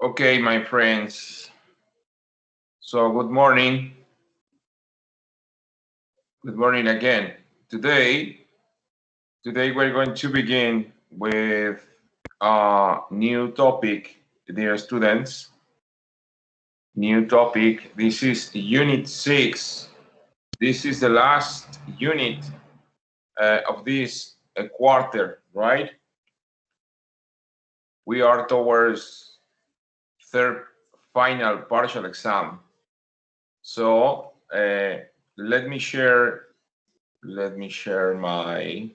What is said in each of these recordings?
Okay, my friends. So good morning. Good morning again. Today we're going to begin with a new topic, dear students. New topic. This is Unit 6. This is the last unit of this quarter, right? We are towards third final partial exam. So let me share my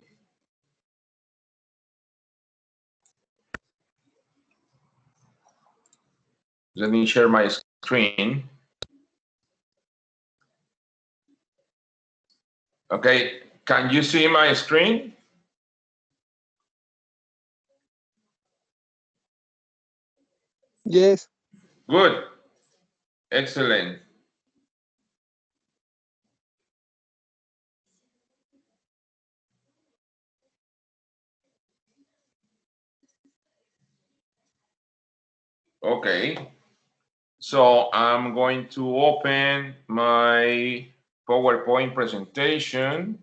screen. Okay, can you see my screen? Yes, Good, excellent. Okay, so I'm going to open my PowerPoint presentation.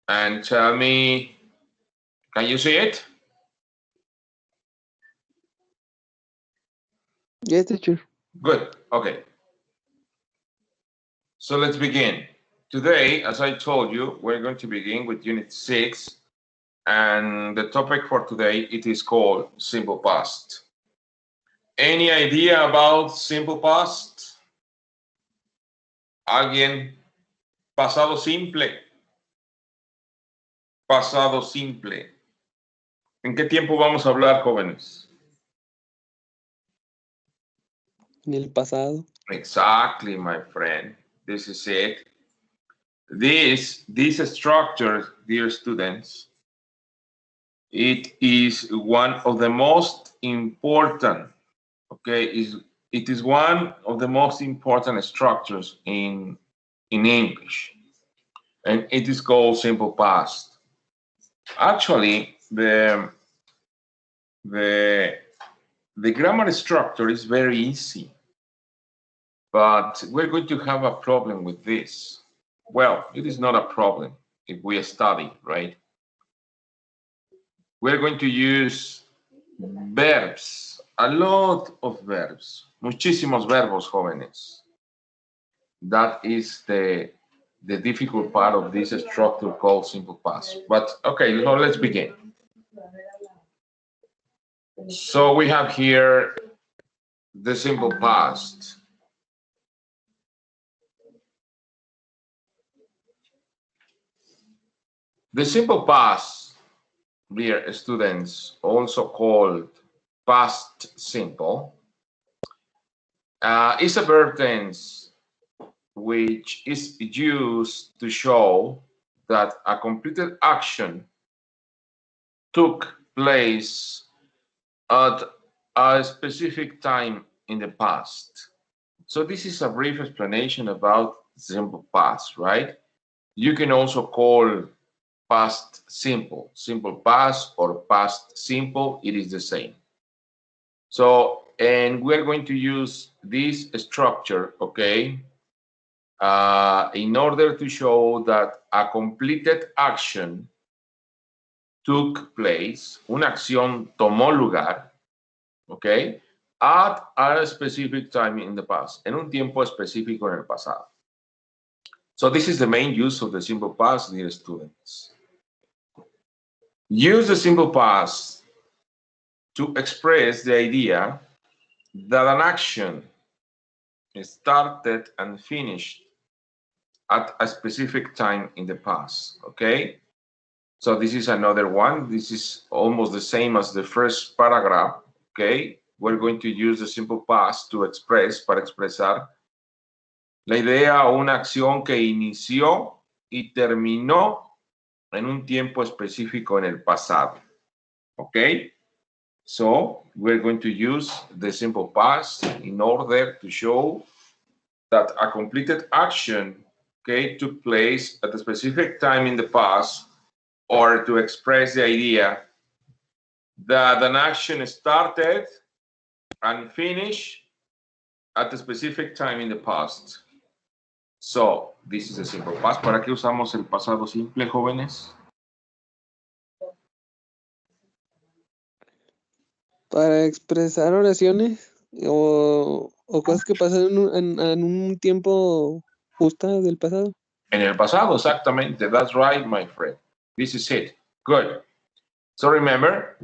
And tell me, can you see it? yes, teacher. Good, okay. So let's begin. Today, as I told you, we're going to begin with Unit 6. And the topic for today, it is called Simple Past. Any idea about Simple Past? ¿Alguien? Pasado simple. Pasado simple. ¿En qué tiempo vamos a hablar, jóvenes? En el pasado. Exactly, my friend. This is it. This structure, dear students, it is one of the most important, okay, it is one of the most important structures in English, and it is called simple past. Actually, the grammar structure is very easy, but we're going to have a problem with this. Well, it is not a problem if we study, right? We're going to use verbs, a lot of verbs, muchísimos verbos, jóvenes. That is the difficult part of this structure called simple past. But okay, so let's begin. So we have here the simple past. The simple past, dear students, also called past simple, is a verb tense which is used to show that a completed action took place at a specific time in the past. So this is a brief explanation about simple past, right? You can also call past simple, simple past or past simple, it is the same. So, and we're going to use this structure, okay, in order to show that a completed action took place, una acción tomó lugar, okay, at a specific time in the past, en un tiempo específico en el pasado. So this is the main use of the simple past, dear students. Use the simple past to express the idea that an action started and finished at a specific time in the past, okay? So this is another one. This is almost the same as the first paragraph, okay? We're going to use the simple past to express, para expresar la idea o una acción que inició y terminó en un tiempo específico en el pasado, okay? So we're going to use the simple past in order to show that a completed action, okay, took place at a specific time in the past, or to express the idea that an action started and finished at a specific time in the past. So, this is a simple past. ¿Para qué usamos el pasado simple, jóvenes? Para expresar oraciones o cosas que pasaron en un tiempo justo del pasado. En el pasado, exactamente. That's right, my friend. This is it. Good. So remember,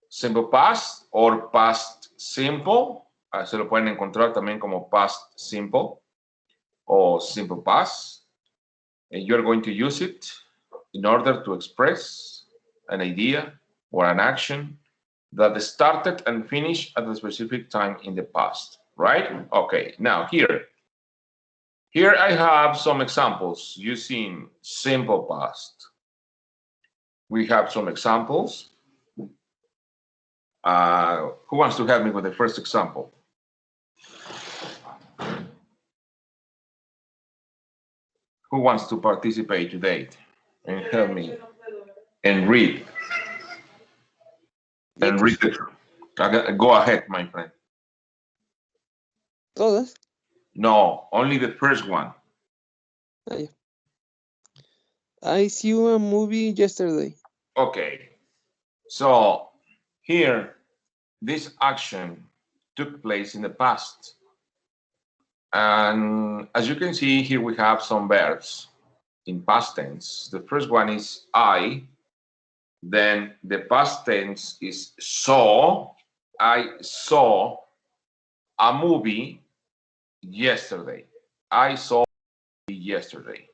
simple past or past simple. Se lo pueden encontrar también como past simple o simple past. And you're going to use it in order to express an idea or an action that started and finished at a specific time in the past, right? Okay, now here I have some examples using simple past. We have some examples. Who wants to help me with the first example? Who wants to participate today and help me and read? And read it. Go ahead, my friend. ¿Todas? No, only the first one. Ah, ya. I saw a movie yesterday. Okay. So here, this action took place in the past. And as you can see, here we have some verbs in past tense. The first one is I. Then the past tense is saw. I saw a movie yesterday. I saw a movie yesterday.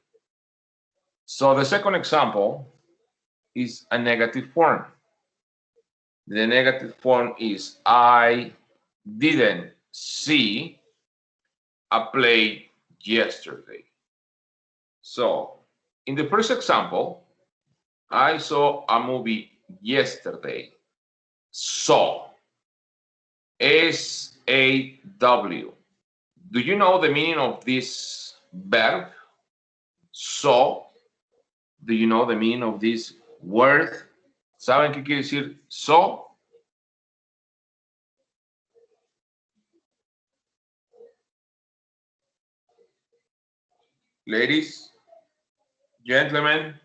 So the second example is a negative form. The negative form is I didn't see a play yesterday. So in the first example, I saw a movie yesterday. Saw. S-A-W. Do you know the meaning of this verb? Saw. Do you know the meaning of this word? ¿Saben qué quiere decir saw? Ladies, gentlemen.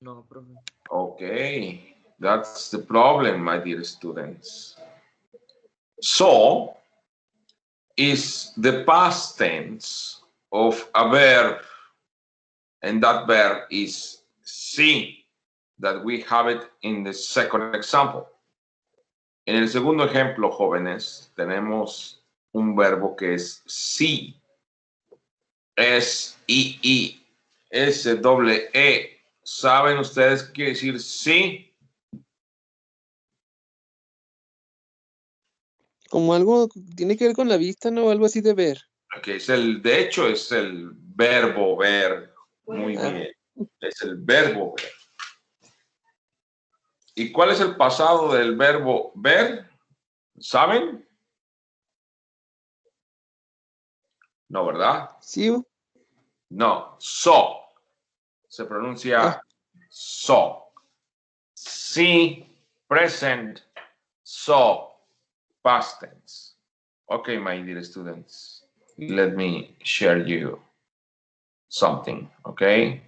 No, profe. Okay, that's the problem, my dear students. Saw is the past tense of a verb, and that verb is see, that we have it in the second example. En el segundo ejemplo, jóvenes, tenemos un verbo que es see. S-I-I, S-E-E. ¿Saben ustedes qué quiere decir sí? Como algo tiene que ver con la vista, ¿no? Algo así de ver. Que es de hecho, es el verbo ver. Muy bien. Es el verbo ver. ¿Y cuál es el pasado del verbo ver? ¿Saben? No, ¿verdad? Sí. No, so. Se pronuncia so. Sí, present, so, past tense. Okay, my dear students, let me share you something, okay?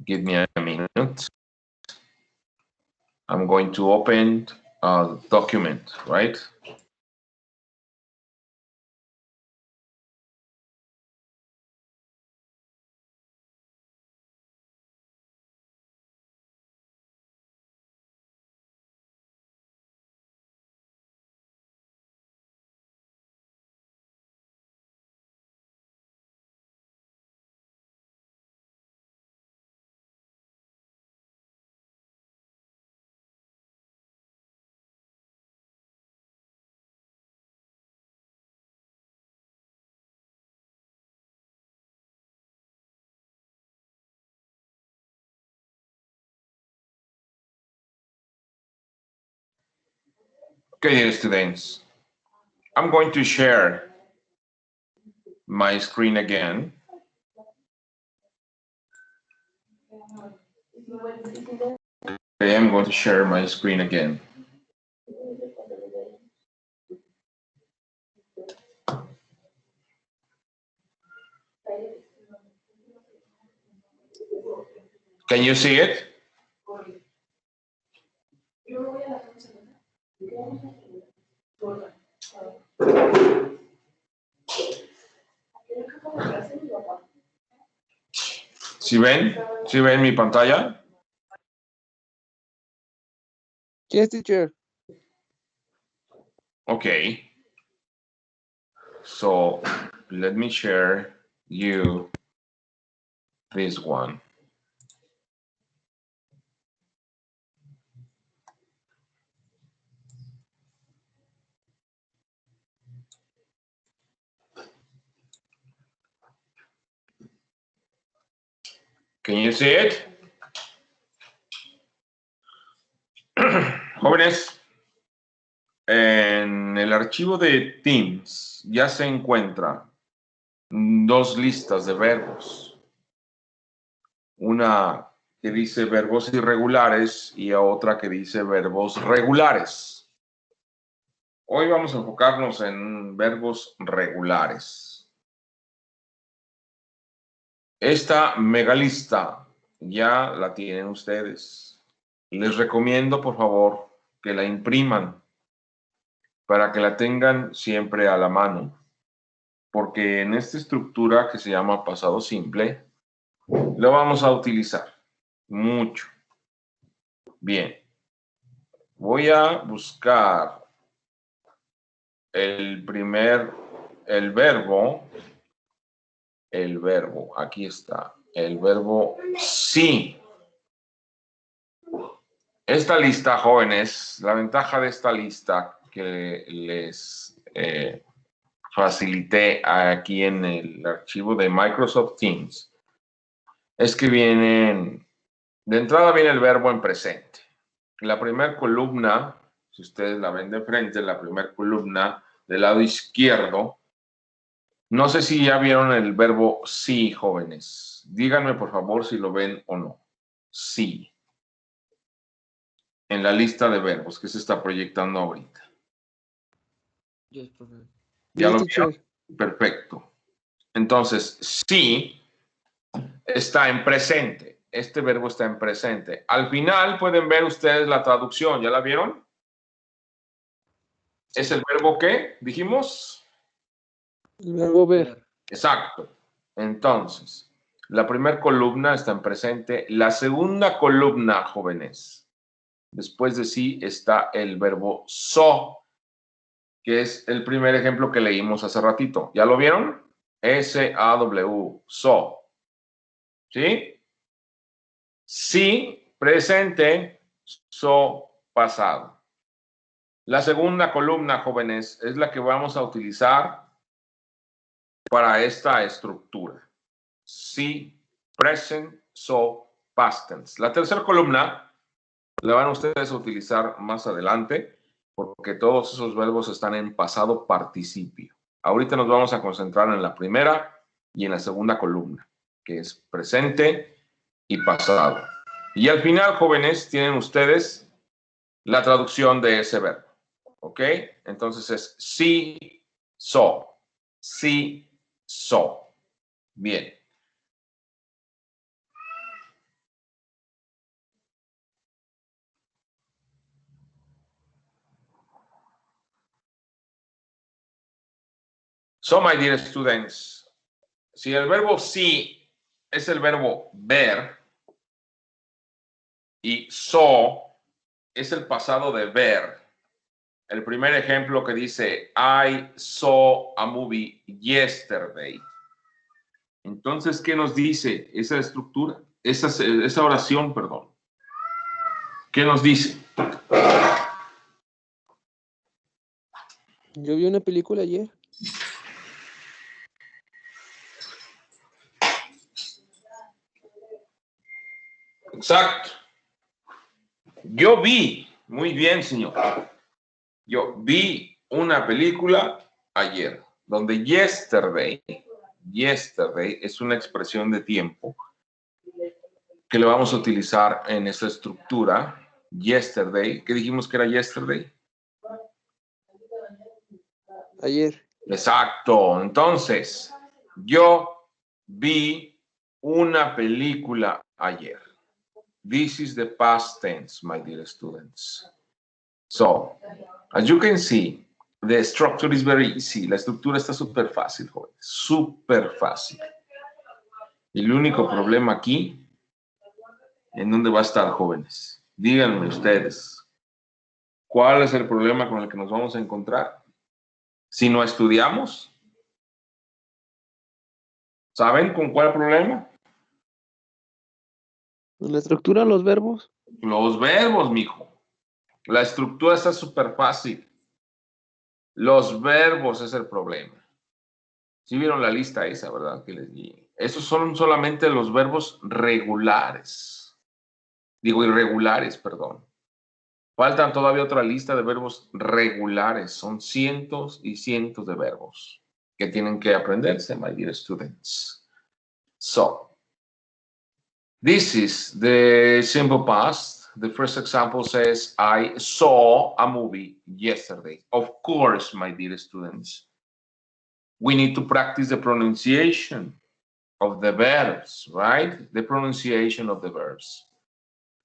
Give me a minute. I'm going to open a document, right? Okay, dear students, I'm going to share my screen again. Okay, I'm going to share my screen again. Can you see it? ¿Sí ven? ¿Sí ven mi pantalla? Yes, teacher. Okay. So let me share you this one. Can you see it? Jóvenes, en el archivo de Teams ya se encuentran dos listas de verbos. Una que dice verbos irregulares y otra que dice verbos regulares. Hoy vamos a enfocarnos en verbos regulares. Esta megalista ya la tienen ustedes. Les recomiendo, por favor, que la impriman para que la tengan siempre a la mano, porque en esta estructura que se llama pasado simple, lo vamos a utilizar mucho. Bien, voy a buscar el verbo, aquí está, el verbo sí. Esta lista, jóvenes, la ventaja de esta lista que les facilité aquí en el archivo de Microsoft Teams es que de entrada viene el verbo en presente. La primera columna, si ustedes la ven de frente, la primera columna del lado izquierdo, no sé si ya vieron el verbo sí, jóvenes. Díganme, por favor, si lo ven o no. Sí. En la lista de verbos que se está proyectando ahorita. Yes, profe. ¿Ya Yes, lo teacher. vieron? Perfecto. Entonces, sí está en presente. Este verbo está en presente. Al final pueden ver ustedes la traducción. ¿Ya la vieron? ¿Es el verbo qué? ¿Dijimos? El verbo ver. Exacto. Entonces, la primera columna está en presente. La segunda columna, jóvenes, después de sí está el verbo so, que es el primer ejemplo que leímos hace ratito. ¿Ya lo vieron? S-A-W, so. ¿Sí? Sí, presente, so, pasado. La segunda columna, jóvenes, es la que vamos a utilizar para esta estructura. Sí, present, so, past tense. La tercera columna la van ustedes a utilizar más adelante porque todos esos verbos están en pasado participio. Ahorita nos vamos a concentrar en la primera y en la segunda columna, que es presente y pasado. Y al final, jóvenes, tienen ustedes la traducción de ese verbo. ¿Ok? Entonces es sí, so. Sí, so. Bien. So, my dear students, si el verbo sí es el verbo ver y so es el pasado de ver, el primer ejemplo que dice I saw a movie yesterday. Entonces, ¿qué nos dice esa estructura? Esa oración, perdón. ¿Qué nos dice? Yo vi una película ayer. Exacto. Yo vi, muy bien, señor. Yo vi una película ayer, donde yesterday es una expresión de tiempo que le vamos a utilizar en esa estructura. Yesterday, ¿qué dijimos que era yesterday? Ayer. Exacto. Entonces, yo vi una película ayer. this is the past tense, my dear students. So, as you can see, the structure is very easy. La estructura está súper fácil, jóvenes. Súper fácil. El único problema aquí, ¿en dónde va a estar, jóvenes? Díganme ustedes, ¿cuál es el problema con el que nos vamos a encontrar? Si no estudiamos, ¿saben con cuál problema? La estructura, los verbos. Los verbos, mijo. La estructura está súper fácil. Los verbos es el problema. ¿Sí vieron la lista esa, verdad? Que les di. Esos son solamente los verbos regulares. Digo, irregulares, perdón. Faltan todavía otra lista de verbos regulares. Son cientos y cientos de verbos que tienen que aprenderse, my dear students. So, this is the simple past. The first example says, I saw a movie yesterday. Of course, my dear students, we need to practice the pronunciation of the verbs, right? The pronunciation of the verbs.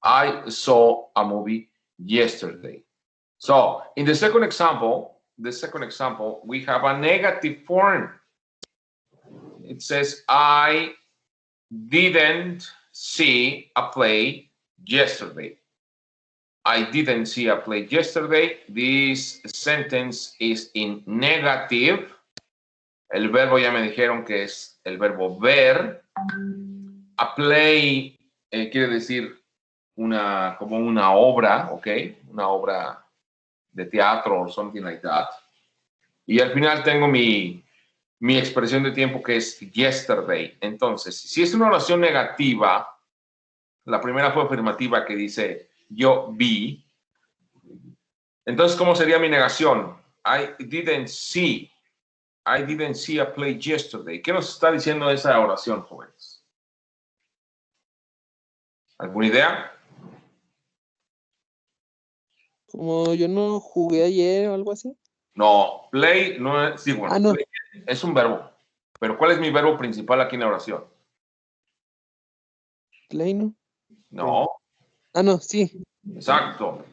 I saw a movie yesterday. So, in the second example, we have a negative form. It says, I didn't see a play yesterday. I didn't see a play yesterday. This sentence is in negative. El verbo ya me dijeron que es el verbo ver. A play quiere decir como una obra, ¿ok? Una obra de teatro or something like that. Y al final tengo mi expresión de tiempo que es yesterday. Entonces, si es una oración negativa, la primera fue afirmativa que dice yo vi. Entonces, ¿cómo sería mi negación? I didn't see a play yesterday. ¿Qué nos está diciendo esa oración, jóvenes? ¿Alguna idea? Como yo no jugué ayer o algo así. No, play no es, sí, bueno, no. Play es un verbo. Pero ¿cuál es mi verbo principal aquí en la oración? Play, ¿no? No. No, sí. Exacto.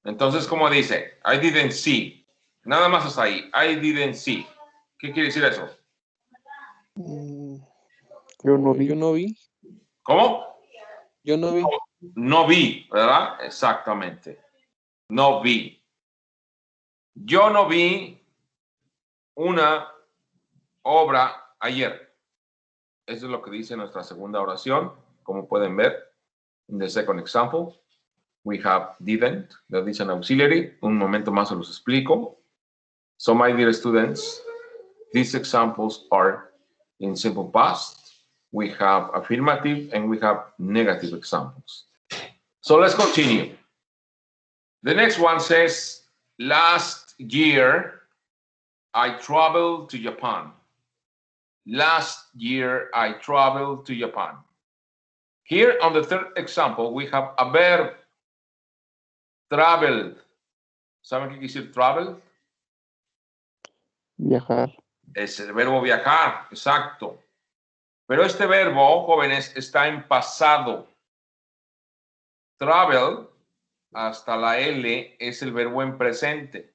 Entonces, ¿cómo dice? I didn't see. Nada más hasta ahí. I didn't see. ¿Qué quiere decir eso? Yo no vi. ¿Cómo? Yo no vi. No vi, ¿verdad? Exactamente. No vi. Yo no vi una obra ayer. Eso es lo que dice nuestra segunda oración. Como pueden ver, in the second example, we have didn't. That is an auxiliary. Un momento más se los explico. So, my dear students, these examples are in simple past. We have affirmative and we have negative examples. So let's continue. The next one says, last year, I traveled to Japan. Last year, I traveled to Japan. Here on the third example, we have a verb, traveled. ¿Saben qué quiere decir travel? Viajar. Es el verbo viajar, exacto. Pero este verbo, jóvenes, está en pasado. Travel, hasta la L, es el verbo en presente.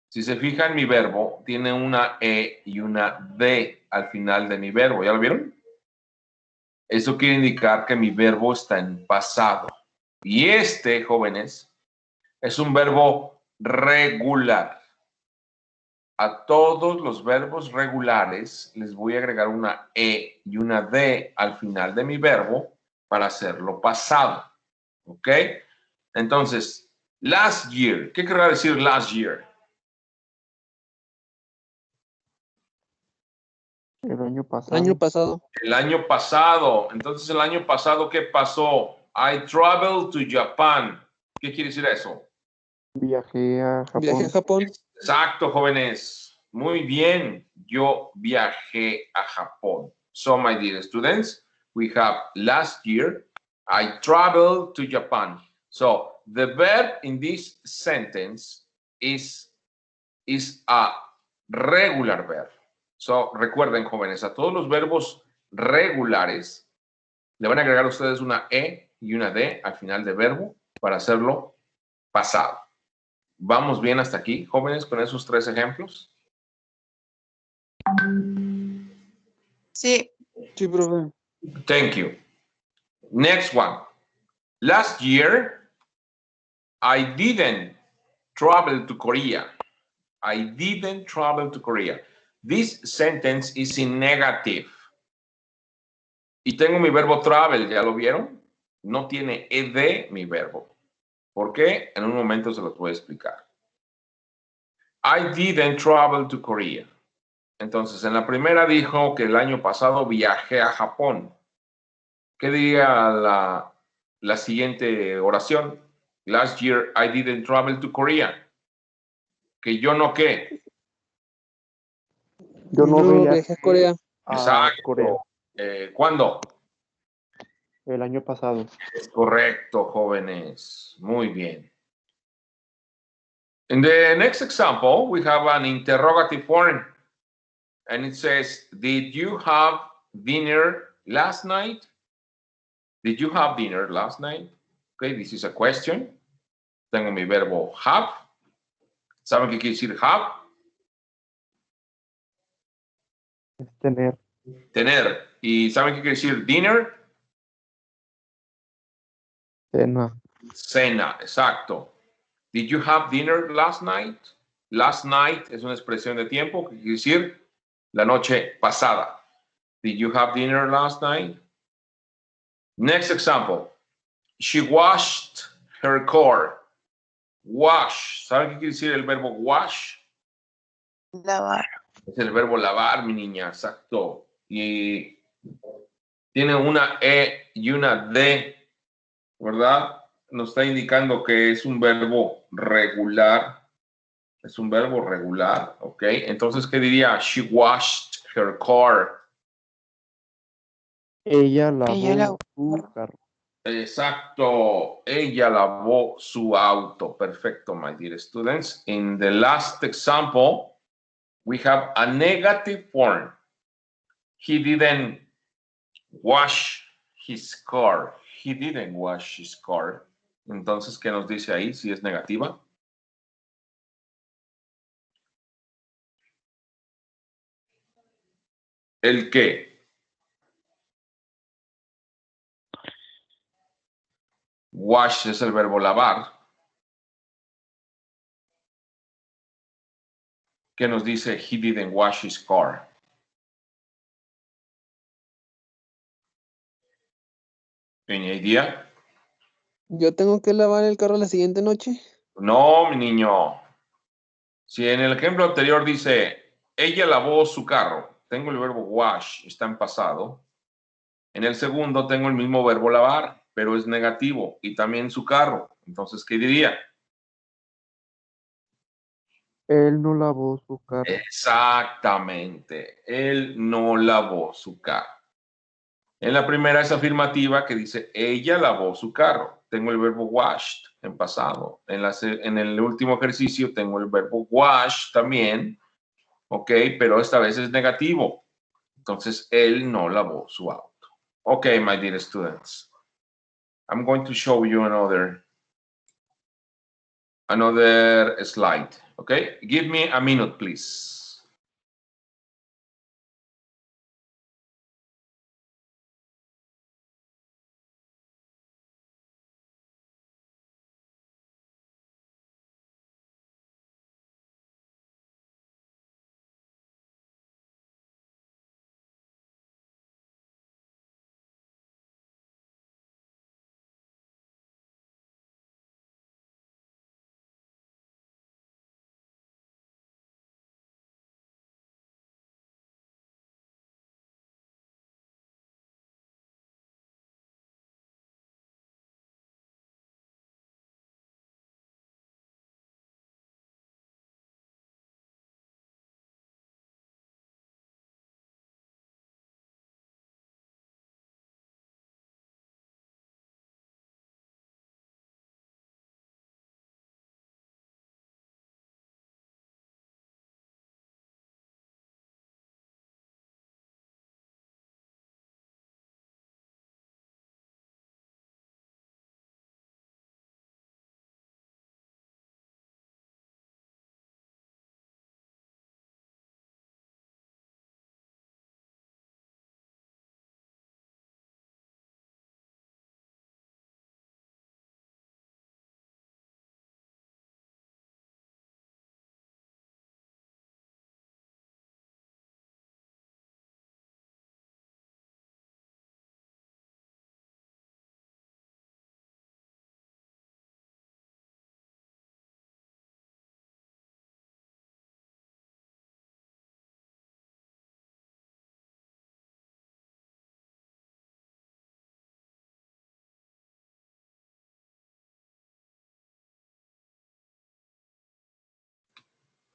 Si se fijan, mi verbo tiene una E y una D al final de mi verbo. ¿Ya lo vieron? Eso quiere indicar que mi verbo está en pasado. Y este, jóvenes, es un verbo regular. A todos los verbos regulares les voy a agregar una E y una D al final de mi verbo para hacerlo pasado. ¿Ok? Entonces, last year. ¿Qué querrá decir last year? El año pasado. El año pasado. Entonces, el año pasado, ¿qué pasó? I traveled to Japan. ¿Qué quiere decir eso? Viajé a Japón. Exacto, jóvenes. Muy bien. Yo viajé a Japón. So, my dear students, we have last year, I traveled to Japan. So, the verb in this sentence is a regular verb. So, recuerden, jóvenes, a todos los verbos regulares le van a agregar a ustedes una E y una D al final de verbo para hacerlo pasado. ¿Vamos bien hasta aquí, jóvenes, con esos 3 ejemplos? Sí. Sí, profe. Thank you. Next one. Last year, I didn't travel to Korea. I didn't travel to Korea. This sentence is in negative. Y tengo mi verbo travel, ¿ya lo vieron? No tiene ed mi verbo. ¿Por qué? En un momento se los voy a explicar. I didn't travel to Korea. Entonces, en la primera dijo que el año pasado viajé a Japón. ¿Qué diría la siguiente oración? Last year I didn't travel to Korea. Que yo no qué. Yo no No viajé viajé a Corea. a Exacto. Corea ¿Cuándo? el año pasado. Es correcto, jóvenes. Muy bien. In the next example, we have an interrogative form. And it says, did you have dinner last night? Did you have dinner last night? Okay, this is a question. Tengo mi verbo have. ¿Saben qué quiere decir have? Es tener. Tener. ¿Y saben qué quiere decir dinner? Cena. Cena, exacto. Did you have dinner last night? Last night es una expresión de tiempo que quiere decir la noche pasada. Did you have dinner last night? Next example. She washed her car. Wash. ¿Saben qué quiere decir el verbo wash? Lavar. Es el verbo lavar, mi niña, exacto. Y tiene una E y una D, ¿verdad? Nos está indicando que es un verbo regular. Es un verbo regular, ¿ok? Entonces, ¿qué diría? She washed her car. Ella lavó Ella lavó. su carro. Exacto. Ella lavó su auto. Perfecto, my dear students. In the last example, we have a negative form. He didn't wash his car. He didn't wash his car. Entonces, ¿qué nos dice ahí? Si es negativa. ¿El qué? Wash es el verbo lavar. ¿Qué nos dice? He didn't wash his car. ¿Any idea? ¿Yo tengo que lavar el carro la siguiente noche? No, mi niño. Si en el ejemplo anterior dice, ella lavó su carro, tengo el verbo wash, está en pasado. En el segundo tengo el mismo verbo lavar, pero es negativo, y también su carro. Entonces, ¿qué diría? Él no lavó su carro. Exactamente, él no lavó su carro. En la primera es afirmativa que dice, ella lavó su carro. Tengo el verbo washed en pasado. En el último ejercicio tengo el verbo wash también, ok, pero esta vez es negativo. Entonces, él no lavó su auto. Ok, my dear students. I'm going to show you another slide, okay? Give me a minute, please.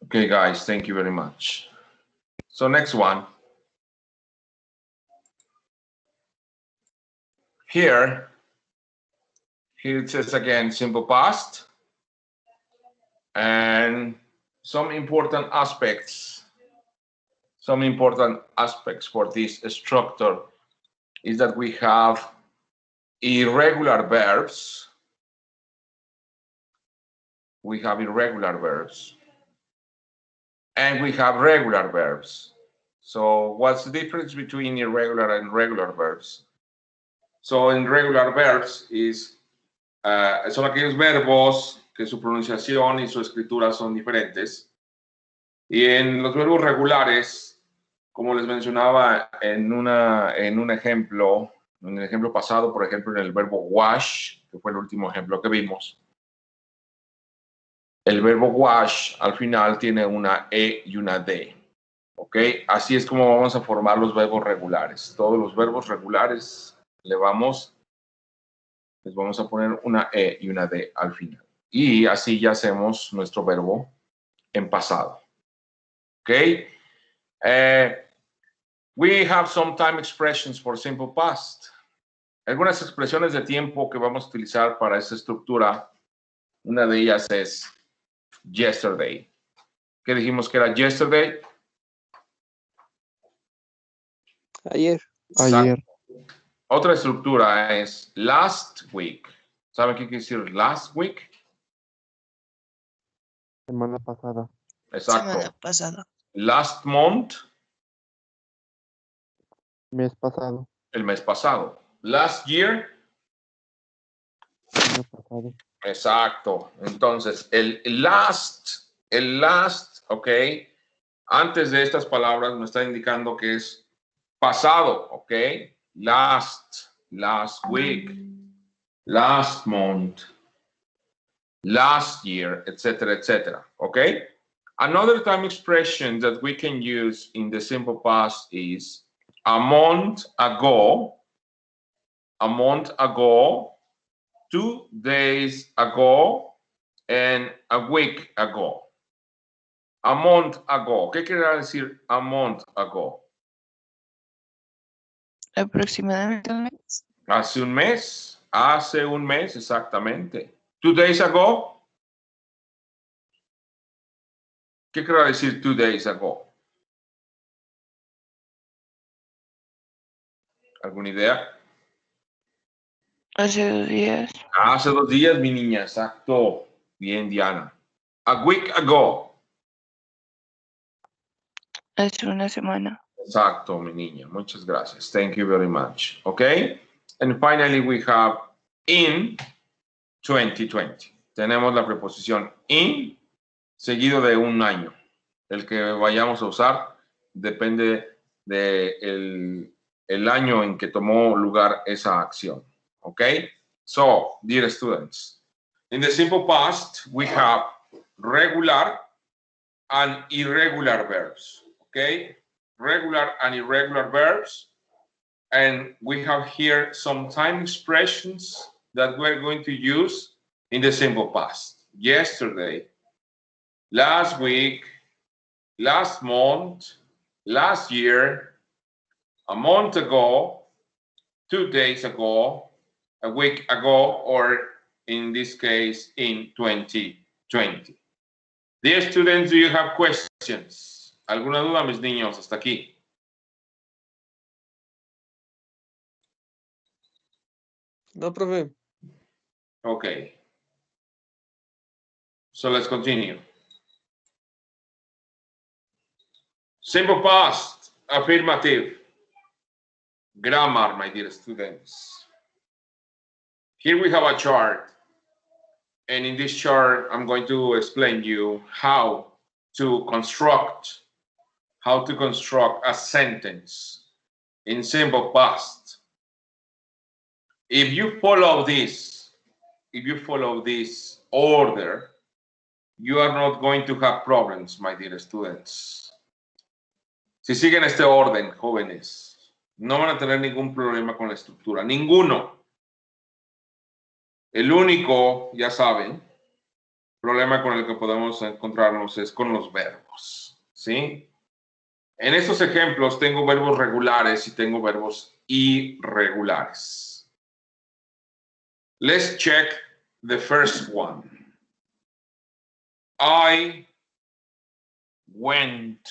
Okay, guys, thank you very much. So next one. Here it says again, simple past. And some important aspects for this structure is that we have irregular verbs. We have irregular verbs. And we have regular verbs. So what's the difference between irregular and regular verbs? So in regular verbs son aquellos verbos que su pronunciación y su escritura son diferentes. Y en los verbos regulares, como les mencionaba en un ejemplo, en el ejemplo pasado, por ejemplo, en el verbo wash, que fue el último ejemplo que vimos, el verbo wash al final tiene una E y una D. ¿Ok? Así es como vamos a formar los verbos regulares. Todos los verbos regulares les vamos a poner una E y una D al final. Y así ya hacemos nuestro verbo en pasado. ¿Ok? We have some time expressions for simple past. Algunas expresiones de tiempo que vamos a utilizar para esta estructura. Una de ellas es yesterday. ¿Qué dijimos que era yesterday? Ayer. Ayer. Otra estructura es last week. ¿Saben qué quiere decir last week? Semana pasada. Exacto. Semana pasada. Last month, Mes pasado. el mes pasado. Last year, Año pasado. exacto. Entonces, el last, ok, antes de estas palabras me está indicando que es pasado, ok. Last week, last month, last year, etcétera, etcétera, ok. Another time expression that we can use in the simple past is a month ago, 2 days ago, and a week ago. A month ago. ¿Qué quiere decir a month ago? Aproximadamente un mes. Hace un mes exactamente. 2 days ago. ¿Qué quiere decir 2 days ago? ¿Alguna idea? Hace 2 días. Hace 2 días, mi niña, exacto. Bien, Diana. A week ago. Hace una semana. Exacto, mi niña. Muchas gracias. Thank you very much. Okay. And finally, we have in 2020. Tenemos la preposición in seguido de un año. El que vayamos a usar depende de el año en que tomó lugar esa acción. Okay. So, dear students, in the simple past, we have regular and irregular verbs. Okay. Regular and irregular verbs. And we have here some time expressions that we're going to use in the simple past. Yesterday, last week, last month, last year, a month ago, 2 days ago, a week ago, or in this case, in 2020. Dear students, do you have questions? ¿Alguna duda, mis niños, hasta aquí? No, profe. Okay. So let's continue. Simple past, affirmative. Grammar, my dear students. Here we have a chart. And in this chart, I'm going to explain you how to construct a sentence in simple past. If you follow this order, you are not going to have problems, my dear students. Si siguen este orden, jóvenes, no van a tener ningún problema con la estructura, ninguno. El único, ya saben, problema con el que podemos encontrarnos es con los verbos, ¿sí? En estos ejemplos tengo verbos regulares y tengo verbos irregulares. Let's check the first one. I went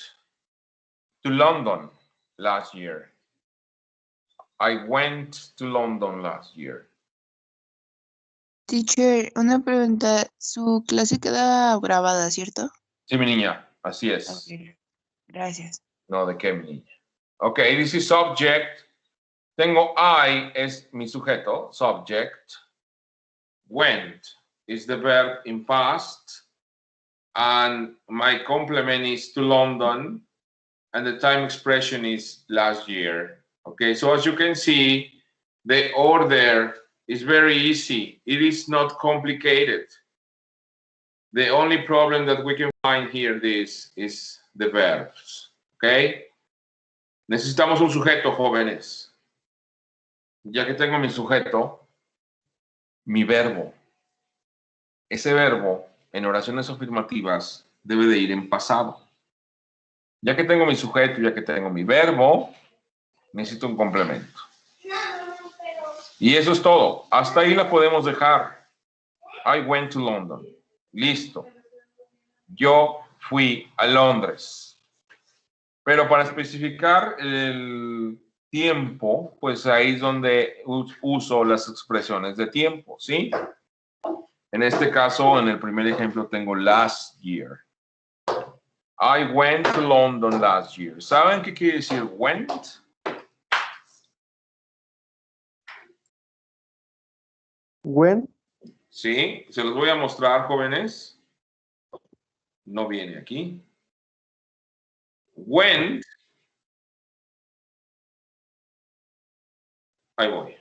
to London last year. I went to London last year. Teacher, una pregunta. Su clase queda grabada, ¿cierto? Sí, mi niña, así es. Ok, gracias. No, ¿de qué, mi niña? Ok, this is subject. Tengo I es mi sujeto, subject. Went is the verb in past. And my complement is to London. And the time expression is last year. Okay, so as you can see, the order is very easy. It is not complicated. The only problem that we can find here is the verbs. Okay? Necesitamos un sujeto, jóvenes. Ya que tengo mi sujeto, mi verbo. Ese verbo en oraciones afirmativas debe de ir en pasado. Ya que tengo mi sujeto, ya que tengo mi verbo, necesito un complemento. Y eso es todo. Hasta ahí la podemos dejar. I went to London. Listo. Yo fui a Londres. Pero para especificar el tiempo, pues ahí es donde uso las expresiones de tiempo, ¿sí? En este caso, en el primer ejemplo, tengo last year. I went to London last year. ¿Saben qué quiere decir went? When, Sí, se los voy a mostrar, jóvenes. No viene aquí. Went. Ahí voy.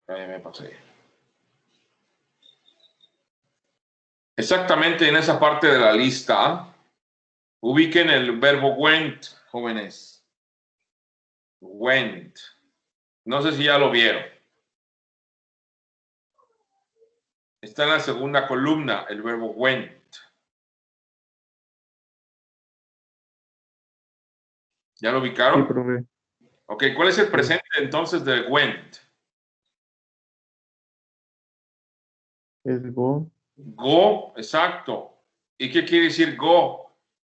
Ahí me pasé. Exactamente en esa parte de la lista, ubiquen el verbo went, jóvenes. Went. No sé si ya lo vieron. Está en la segunda columna el verbo went. ¿Ya lo sí, ubicaron? profe. Ok, ¿cuál es el presente entonces de went? Es go. Go, exacto. ¿Y qué quiere decir go?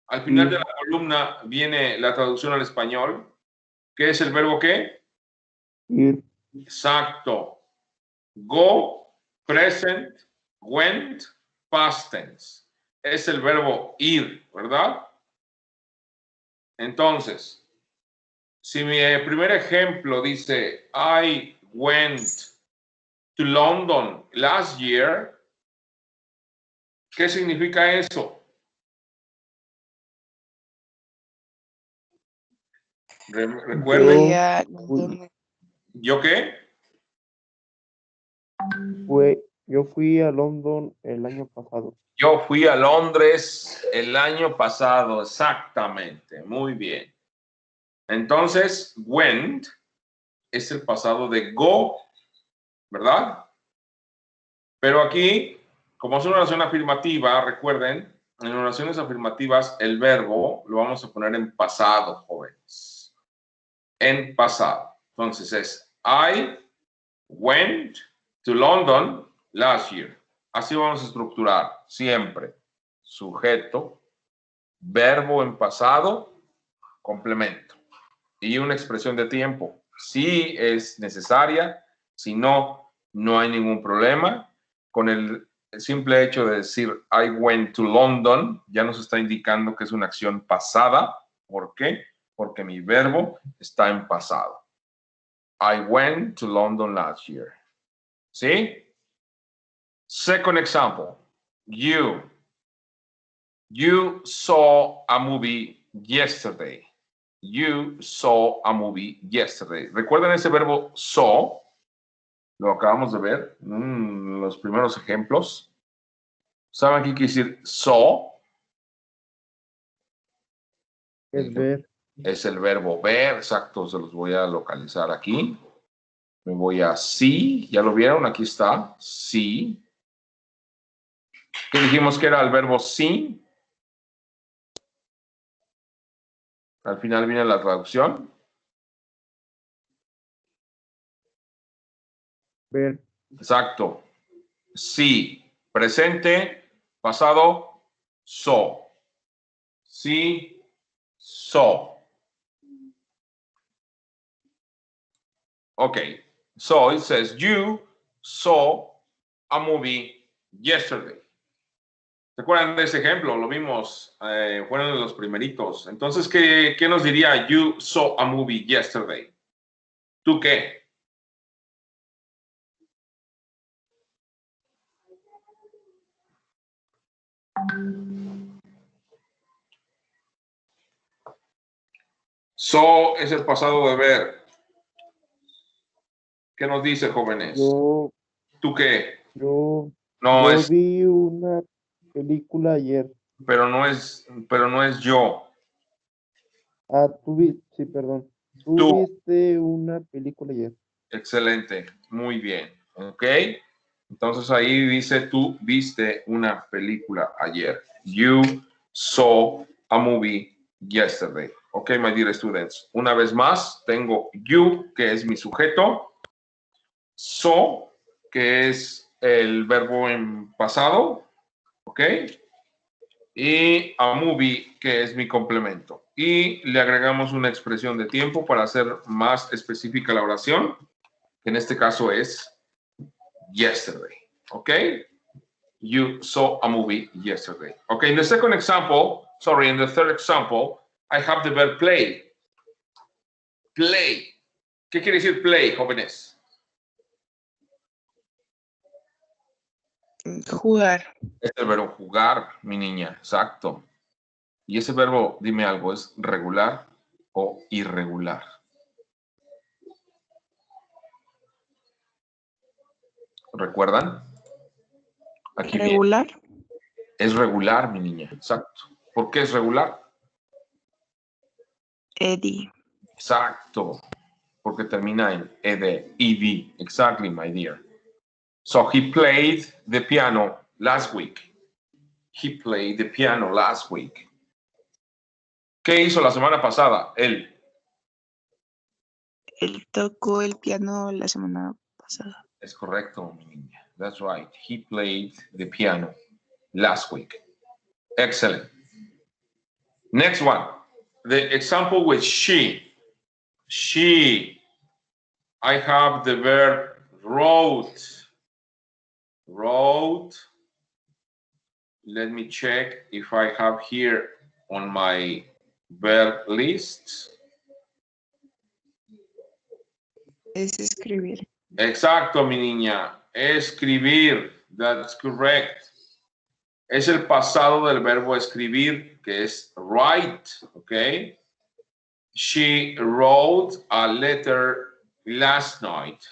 Al final Ir. de la columna viene la traducción al español. ¿Qué es el verbo qué? Ir. Exacto. Go, present, went, past tense. Es el verbo ir, ¿verdad? Entonces, si mi primer ejemplo dice, I went to London last year, ¿qué significa eso? Recuerden, Fui a London. ¿yo qué? Yo fui a London el año pasado. Yo fui a Londres el año pasado, exactamente. Muy bien. Entonces, went es el pasado de go, ¿verdad? Pero aquí, como es una oración afirmativa, recuerden, en oraciones afirmativas el verbo lo vamos a poner en pasado, jóvenes. En pasado. Entonces es I went to London last year. Así vamos a estructurar siempre. Sujeto, verbo en pasado, complemento. Y una expresión de tiempo. Si es necesaria, si no, no hay ningún problema. Con el simple hecho de decir I went to London, ya nos está indicando que es una acción pasada. ¿Por qué? Porque mi verbo está en pasado. I went to London last year. ¿Sí? Second example. You saw a movie yesterday. You saw a movie yesterday. ¿Recuerdan ese verbo saw? Lo acabamos de ver en los primeros ejemplos. ¿Saben qué quiere decir saw? Es ver. Es el verbo ver, exacto, se los voy a localizar aquí. Me voy a see. ¿Ya lo vieron? Aquí está. See. ¿Qué dijimos que era el verbo see? Al final viene la traducción. Ver. Exacto. Sí. Presente, pasado, so. Sí, so. Okay. So it says you saw a movie yesterday. ¿Se acuerdan de ese ejemplo? Lo vimos, fueron de los primeritos. Entonces, ¿qué nos diría you saw a movie yesterday? ¿Tú qué? So es el pasado de ver. ¿Qué nos dice, jóvenes? Yo, ¿Tú qué? yo, No yo es, vi una película ayer. pero no es yo. Ah, sí, perdón. Tú Tú. viste una película ayer. Excelente, muy bien. ¿Ok? Entonces ahí dice, tú viste una película ayer. You saw a movie yesterday. Ok, my dear students. Una vez más, tengo you, que es mi sujeto. Saw, que es el verbo en pasado. Ok. Y a movie, que es mi complemento. Y le agregamos una expresión de tiempo para hacer más específica la oración. En este caso es yesterday, okay? You saw a movie yesterday. Okay, in the second example, in the third example, I have the verb play. Play. ¿Qué quiere decir play, jóvenes? Jugar. Es el verbo jugar, mi niña, exacto. Y ese verbo, dime algo, ¿es regular o irregular? ¿Recuerdan? Aquí viene. Regular. Es regular, mi niña, exacto. ¿Por qué es regular? Eddie. Exacto. Porque termina en ed, ed. Exactly, my dear. So he played the piano last week. He played the piano last week. ¿Qué hizo la semana pasada? Él. Él tocó el piano la semana pasada. Es correcto, mi niña. That's right. He played the piano last week. Excellent. Next one. The example with she. She. I have the verb wrote. Wrote. Let me check if I have here on my verb list. Es escribir. Exacto, mi niña. Escribir. That's correct. Es el pasado del verbo escribir, que es write, ¿ok? She wrote a letter last night.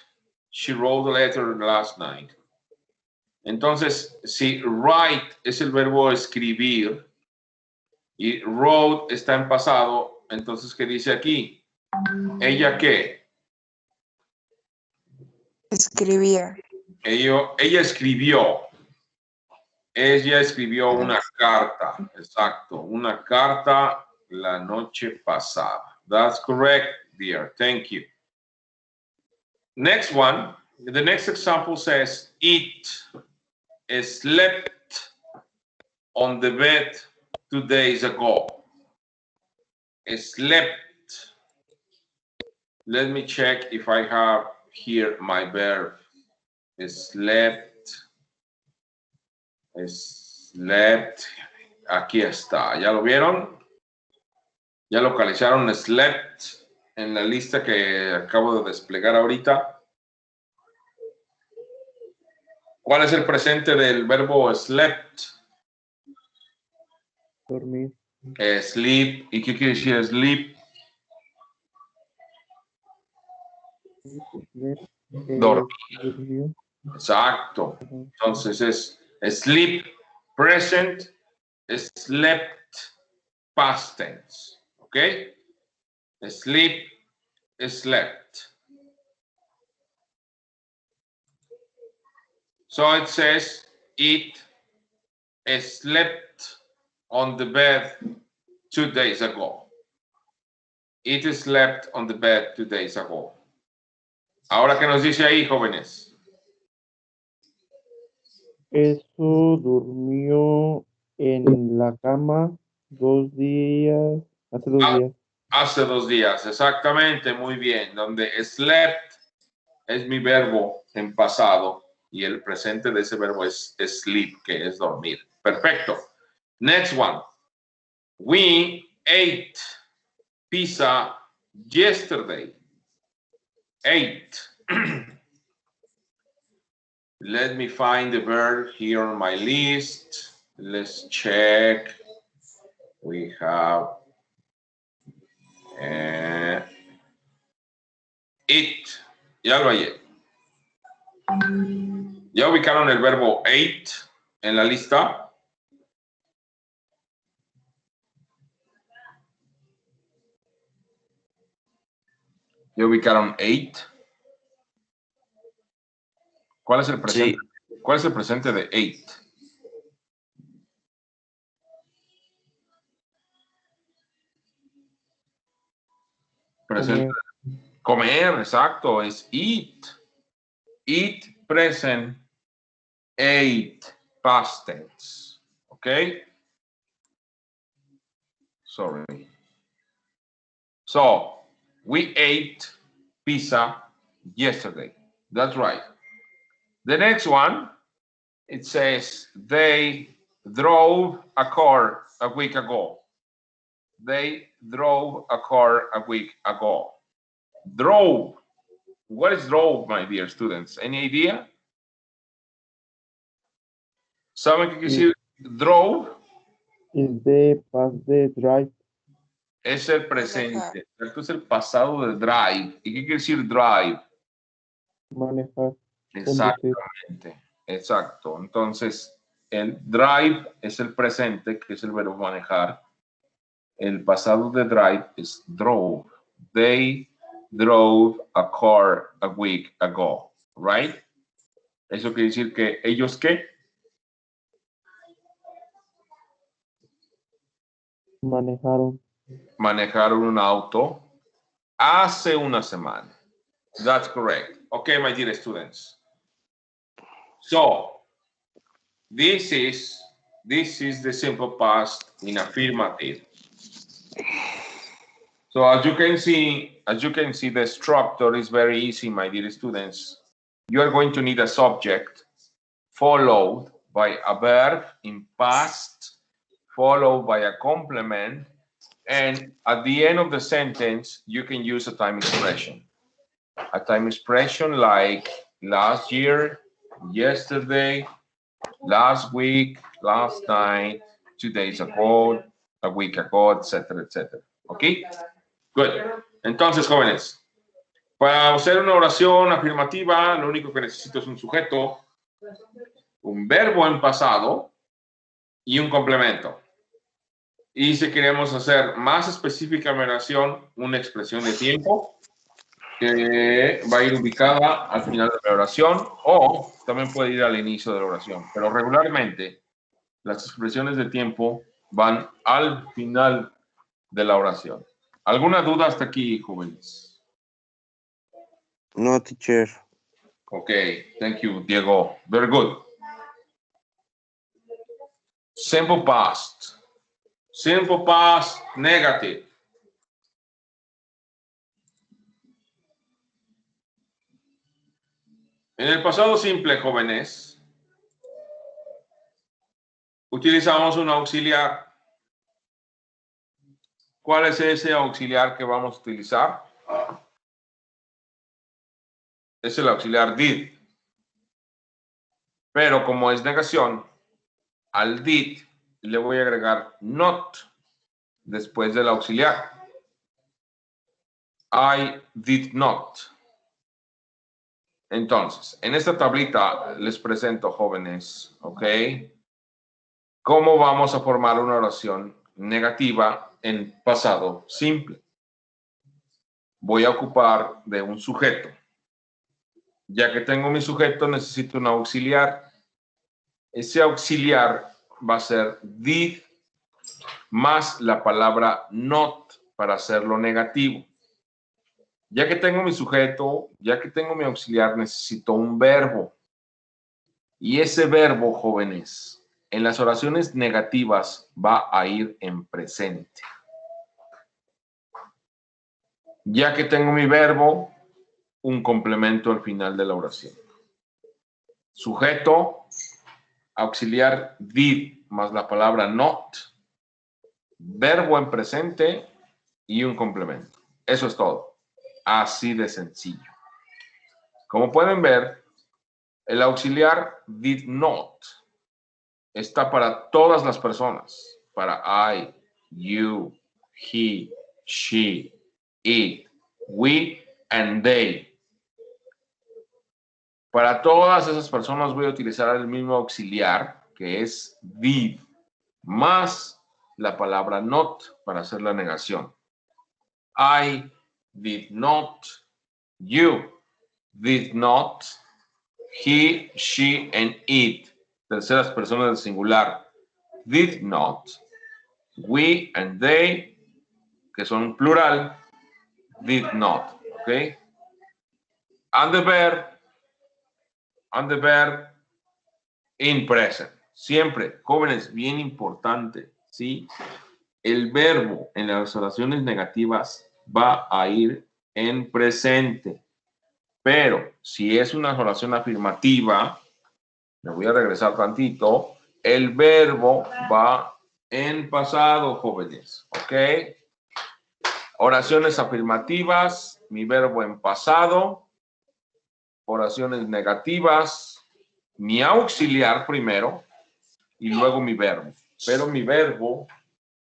She wrote a letter last night. Entonces, si write es el verbo escribir y wrote está en pasado, entonces, ¿qué dice aquí? ¿Ella qué? Escribía. Ella escribió. Ella escribió una carta, exacto, una carta la noche pasada. That's correct, dear. Thank you. Next one, the next example says, it slept on the bed 2 days ago. Slept. Let me check if I have here my verb. Slept. Slept. Aquí está. ¿Ya lo vieron? ¿Ya localizaron slept en la lista que acabo de desplegar ahorita? ¿Cuál es el presente del verbo slept? Dormir. Sleep. ¿Y qué quiere decir sleep? Dormir. Durmió. Exacto. Entonces es sleep present, slept past tense. ¿Ok? Sleep, slept. So it says, it slept on the bed 2 days ago. It slept on the bed 2 days ago. Ahora, ¿qué nos dice ahí, jóvenes? Eso durmió en la cama 2 días, hace 2 días. Hace 2 días, exactamente, muy bien. Donde slept es mi verbo en pasado y el presente de ese verbo es sleep, que es dormir. Perfecto. Next one. We ate pizza yesterday. Ate. Let me find the verb here on my list. Let's check. We have it. Ya lo hallé. ¿Ya ubicaron el verbo ate en la lista? ¿Ya ubicaron ate? ¿Cuál es el presente? Sí. ¿Cuál es el presente de ate? Presente. Comer, exacto, es eat. Eat, present, ate, past tense. Okay? Sorry. So, we ate pizza yesterday. That's right. The next one, it says they drove a car a week ago. They drove a car a week ago. Drove. What is drove, my dear students? Any idea? ¿Saben qué quiere decir drove? Es de past de drive. Es el presente. Esto es el pasado de drive. ¿Y qué quiere decir drive? Manejar. Exactamente. Exacto. Entonces, el drive es el presente, que es el verbo manejar. El pasado de drive es drove. They drove a car a week ago. Right? Eso quiere decir que ellos, ¿qué? Manejaron un auto hace una semana. That's correct. Okay, my dear students. So, this is the simple past in affirmative. So as you can see, the structure is very easy, my dear students. You are going to need a subject followed by a verb in past, followed by a complement, and at the end of the sentence, you can use a time expression. A time expression like last year, yesterday, last week, last night, 2 days ago, a week ago, etc., etc. ¿Ok? Good. Entonces, jóvenes, para hacer una oración afirmativa, lo único que necesito es un sujeto, un verbo en pasado y un complemento. Y si queremos hacer más específica mi oración, una expresión de tiempo que va a ir ubicada al final de la oración o también puede ir al inicio de la oración. Pero regularmente las expresiones de tiempo van al final de la oración. ¿Alguna duda hasta aquí, jóvenes? No, teacher. Okay, thank you, Diego. Very good. Simple past. Simple past negative. En el pasado simple, jóvenes, utilizamos un auxiliar. ¿Cuál es ese auxiliar que vamos a utilizar? Es el auxiliar did. Pero como es negación, al did le voy a agregar not después del auxiliar. I did not. Entonces, en esta tablita les presento, jóvenes, ¿ok? ¿Cómo vamos a formar una oración negativa en pasado simple? Voy a ocupar de un sujeto. Ya que tengo mi sujeto, necesito un auxiliar. ese auxiliar va a ser did más la palabra not para hacerlo negativo. Ya que tengo mi sujeto, ya que tengo mi auxiliar, necesito un verbo. Y ese verbo, jóvenes, en las oraciones negativas va a ir en presente. Ya que tengo mi verbo, un complemento al final de la oración. Sujeto, auxiliar did más la palabra not, verbo en presente y un complemento. Eso es todo. Así de sencillo. Como pueden ver, el auxiliar did not está para todas las personas. Para I, you, he, she, it, we, and they. Para todas esas personas voy a utilizar el mismo auxiliar, que es did, más la palabra not para hacer la negación. I did not, you did not, he, she, and it. Terceras personas del singular. Did not. We and they, que son plural, did not. ¿Ok? And the verb in present. Siempre, jóvenes, bien importante, ¿sí? El verbo en las oraciones negativas va a ir en presente. Pero si es una oración afirmativa, me voy a regresar tantito, el verbo va en pasado, jóvenes. ¿Ok? Oraciones afirmativas, mi verbo en pasado. Oraciones negativas, mi auxiliar primero y luego mi verbo. Pero mi verbo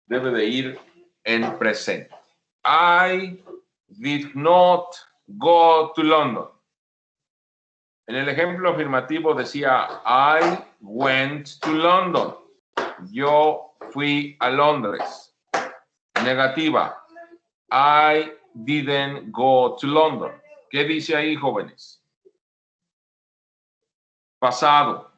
debe de ir en presente. I did not go to London. En el ejemplo afirmativo decía I went to London. Yo fui a Londres. Negativa. I didn't go to London. ¿Qué dice ahí, jóvenes? Pasado.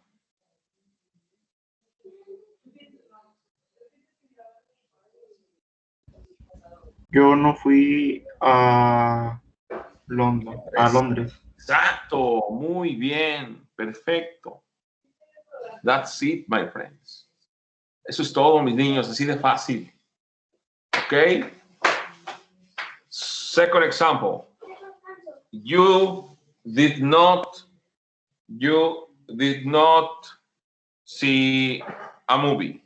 Yo no fui a Londres. Exacto, muy bien, perfecto. That's it, my friends. Eso es todo, mis niños, así de fácil. ¿Ok? Second example. You did not see a movie.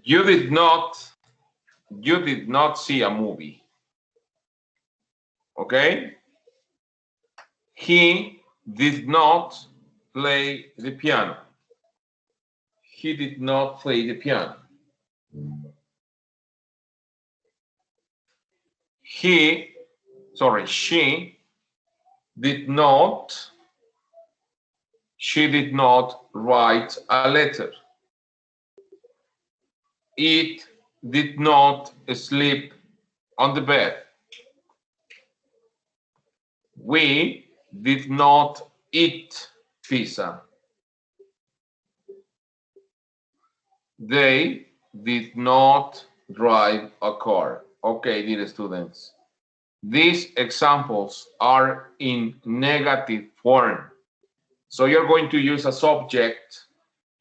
You did not see a movie. Okay? He did not play the piano. He did not play the piano. She did not write a letter. It did not sleep on the bed. We did not eat pizza. They did not drive a car. Okay, dear students. These examples are in negative form. So you're going to use a subject.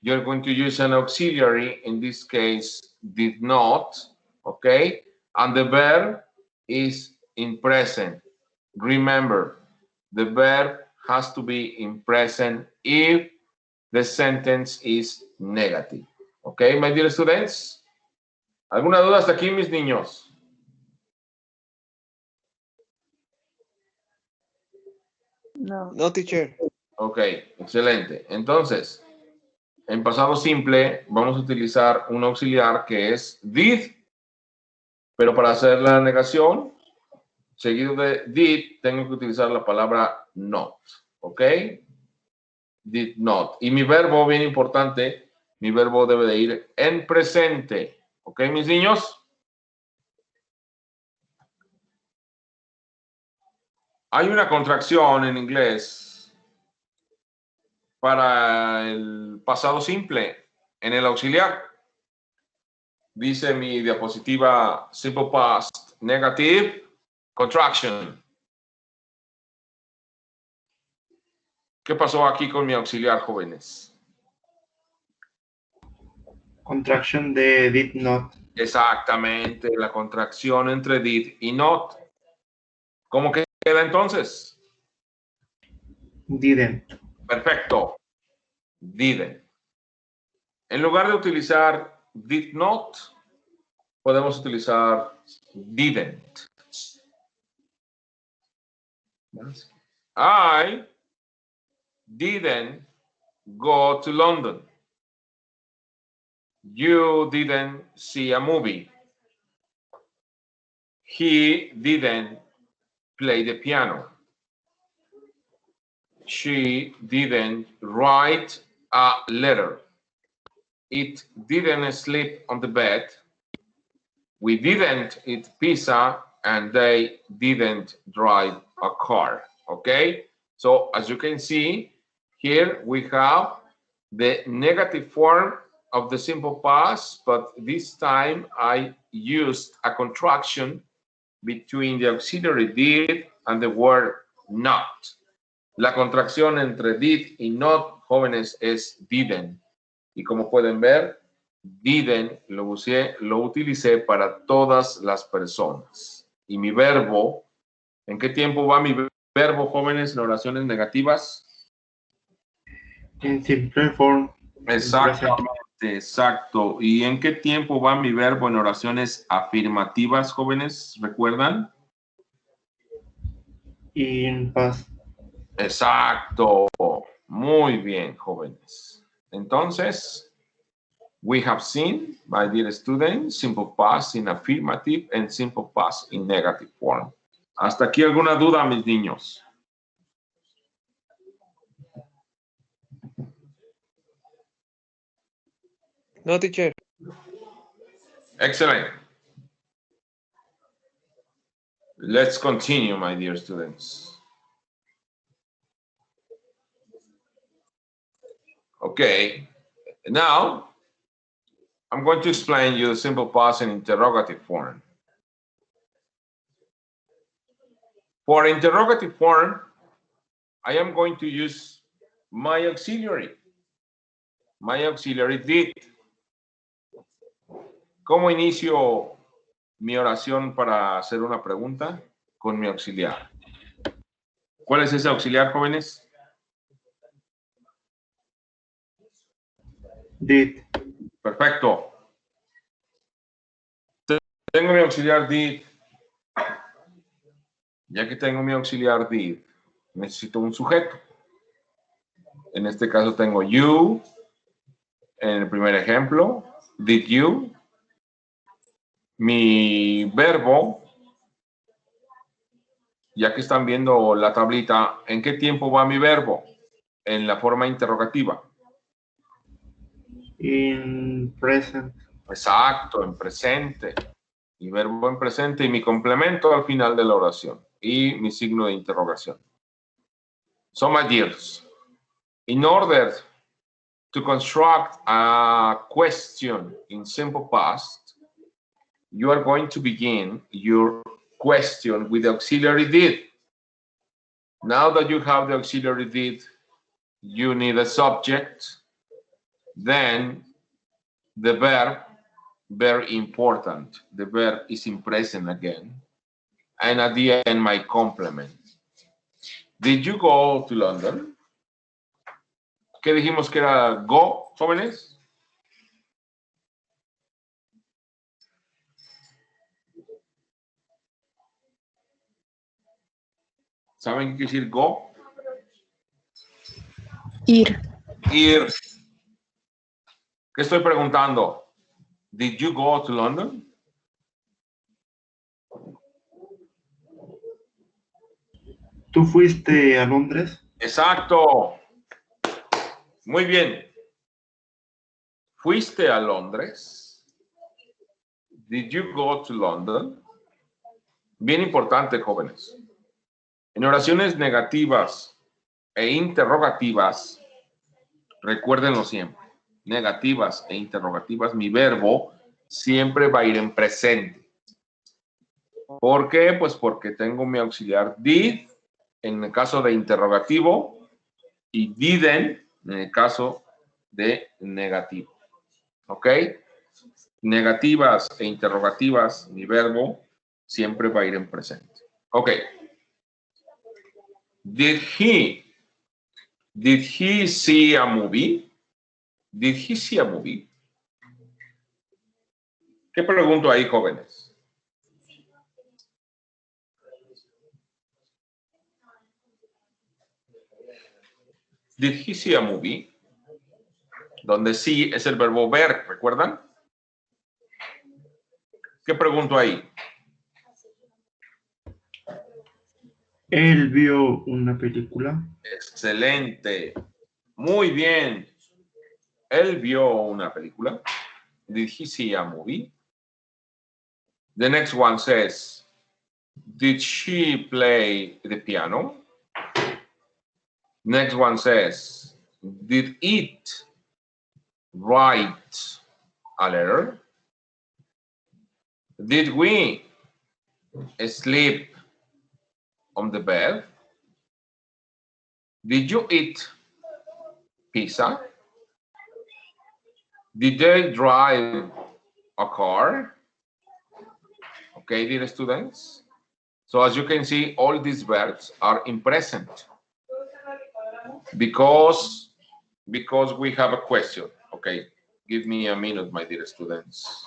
You're going to use an auxiliary, in this case, did not, okay? And the verb is in present. Remember, the verb has to be in present if the sentence is negative. Okay, my dear students? ¿Alguna duda hasta aquí, mis niños? No. No, teacher. Ok, excelente. Entonces, en pasado simple vamos a utilizar un auxiliar que es did, pero para hacer la negación, seguido de did, tengo que utilizar la palabra not. ¿Ok? Did not. Y mi verbo, bien importante, Mi verbo debe de ir en presente. ¿Ok, mis niños? Hay una contracción en inglés para el pasado simple en el auxiliar. Dice mi diapositiva simple past negative contraction. ¿Qué pasó aquí con mi auxiliar, jóvenes? Contraction de did not. Exactamente, la contracción entre did y not. ¿Cómo queda entonces? Didn't. Perfecto. Didn't. En lugar de utilizar did not, podemos utilizar didn't. I didn't go to London. You didn't see a movie. He didn't play the piano. She didn't write a letter. It didn't sleep on the bed. We didn't eat pizza, and they didn't drive a car. Okay? So as you can see, here we have the negative form of the simple past, but this time I used a contraction between the auxiliary did and the word not. La contracción entre did y not, jóvenes, es didn't. Y como pueden ver, didn't lo utilicé para todas las personas. Y mi verbo, ¿en qué tiempo va mi verbo, jóvenes, en oraciones negativas? En simple form. Exactamente, exacto. ¿Y en qué tiempo va mi verbo en oraciones afirmativas, jóvenes? ¿Recuerdan? In past. Exacto. Muy bien, jóvenes. Entonces, we have seen, my dear students, simple past in affirmative and simple past in negative form. ¿Hasta aquí alguna duda, mis niños? No, teacher. Excellent. Let's continue, my dear students. Okay, now I'm going to explain you the simple past in interrogative form. For interrogative form, I am going to use my auxiliary did. ¿Cómo inicio mi oración para hacer una pregunta? Con mi auxiliar. ¿Cuál es ese auxiliar, jóvenes? Did. Perfecto. Tengo mi auxiliar did. Ya que tengo mi auxiliar did, necesito un sujeto. En este caso tengo you. En el primer ejemplo, did you. Mi verbo, ya que están viendo la tablita, ¿en qué tiempo va mi verbo? En la forma interrogativa. In present. Exacto, en presente. Mi verbo en presente y mi complemento al final de la oración. Y mi signo de interrogación. So, my dears, in order to construct a question in simple past, you are going to begin your question with the auxiliary did. Now that you have the auxiliary did, you need a subject, then the verb, very important. The verb is in present again. And at the end, my complement. Did you go to London? ¿Qué dijimos que era go, jóvenes? ¿Saben qué quiere decir go? Ir. Ir. ¿Qué estoy preguntando? Did you go to London? ¿Tú fuiste a Londres? Exacto. Muy bien. ¿Fuiste a Londres? Did you go to London? Bien importante, jóvenes. En oraciones negativas e interrogativas, recuérdenlo siempre, negativas e interrogativas, mi verbo siempre va a ir en presente. ¿Por qué? Pues porque tengo mi auxiliar did en el caso de interrogativo y didn't en el caso de negativo. ¿Ok? Negativas e interrogativas, mi verbo siempre va a ir en presente. Ok. Did he see a movie? Did he see a movie? ¿Qué pregunto ahí, jóvenes? Did he see a movie? Donde sí es el verbo ver, ¿recuerdan? ¿Qué pregunto ahí? Él vio una película. Excelente. Muy bien. Él vio una película. Did he see a movie? The next one says, did she play the piano? Next one says, did it write a letter? Did we sleep on the bed? Did you eat pizza? Did they drive a car? Okay, dear students. So as you can see, all these verbs are in present because we have a question. Okay, give me a minute, my dear students.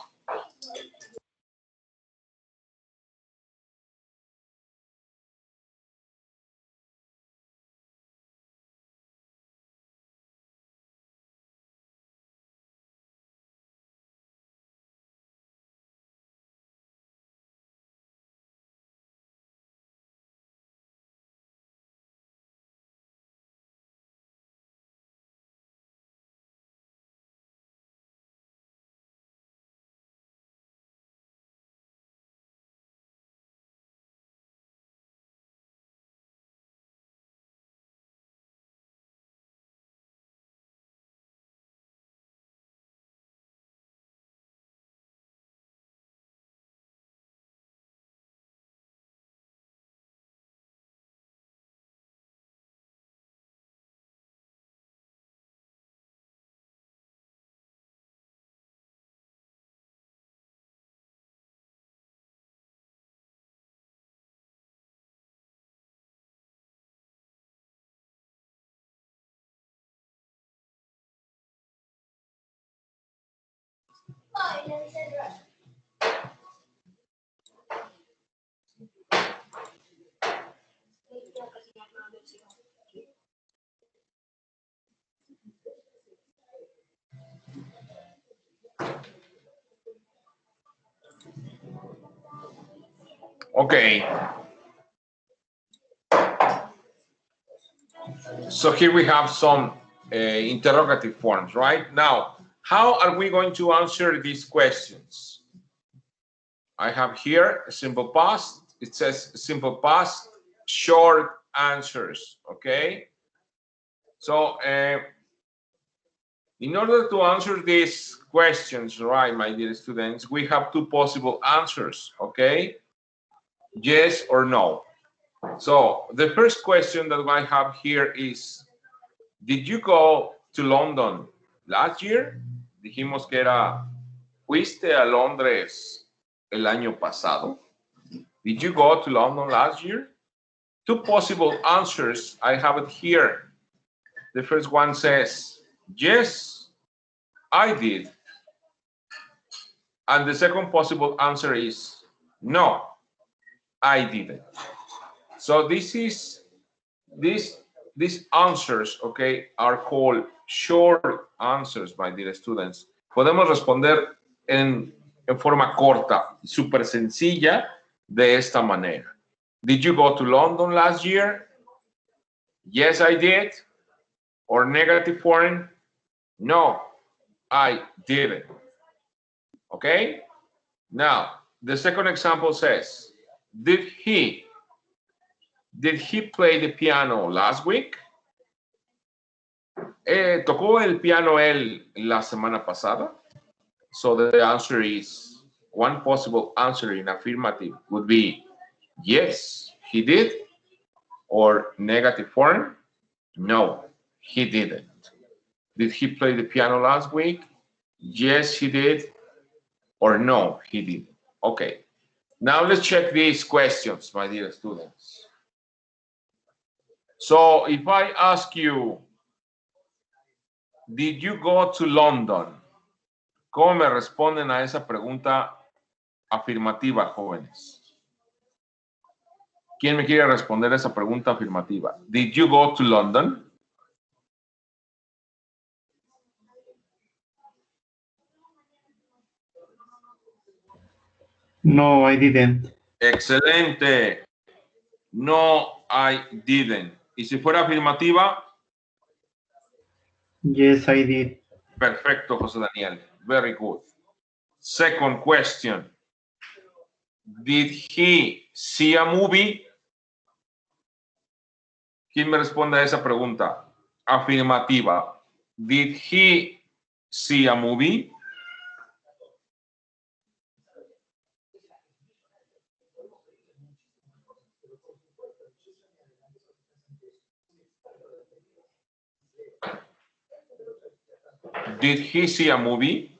Okay. So here we have some interrogative forms, right? Now, how are we going to answer these questions? I have here a simple past. It says simple past, short answers, okay? So, in order to answer these questions, right, my dear students, we have two possible answers, okay? Yes or no. So, the first question that I have here is, did you go to London last year? Dijimos que era, ¿fuiste a Londres el año pasado? Did you go to London last year? Two possible answers, I have it here. The first one says, yes, I did. And the second possible answer is, no, I didn't. So these answers, okay, are called short answers, my dear students. Podemos responder en forma corta, súper sencilla, de esta manera. Did you go to London last year? Yes, I did. Or negative form? No, I didn't. Okay? Now, the second example says, did he play the piano last week? ¿Tocó el piano él la semana pasada? So the answer is, one possible answer in affirmative would be, yes, he did, or negative form, no, he didn't. Did he play the piano last week? Yes, he did, or no, he didn't. Okay, now let's check these questions, my dear students. So if I ask you, did you go to London? ¿Cómo me responden a esa pregunta afirmativa, jóvenes? ¿Quién me quiere responder esa pregunta afirmativa? Did you go to London? No, I didn't. Excelente. No, I didn't. ¿Y si fuera afirmativa? Yes, I did. Perfecto, José Daniel. Very good. Second question. Did he see a movie? ¿Quién me responde a esa pregunta? Afirmativa. Did he see a movie? Did he see a movie?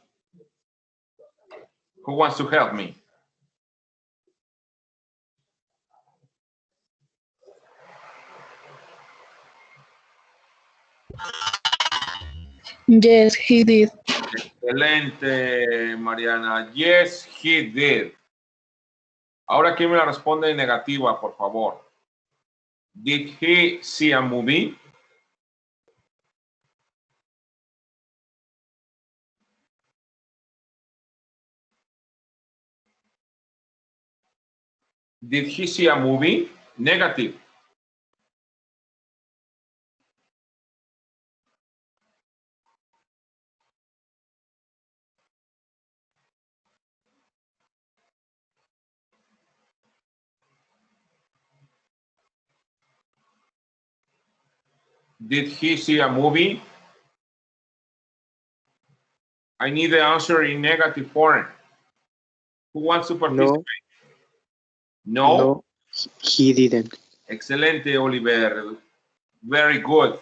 Who wants to help me? Yes, he did. Excelente, Mariana. Yes, he did. Ahora, ¿quién me la responde en negativa, por favor? Did he see a movie? Did he see a movie? Negative. Did he see a movie? I need the answer in negative form. Who wants to participate? No? No, he didn't. Excelente, Oliver. Very good.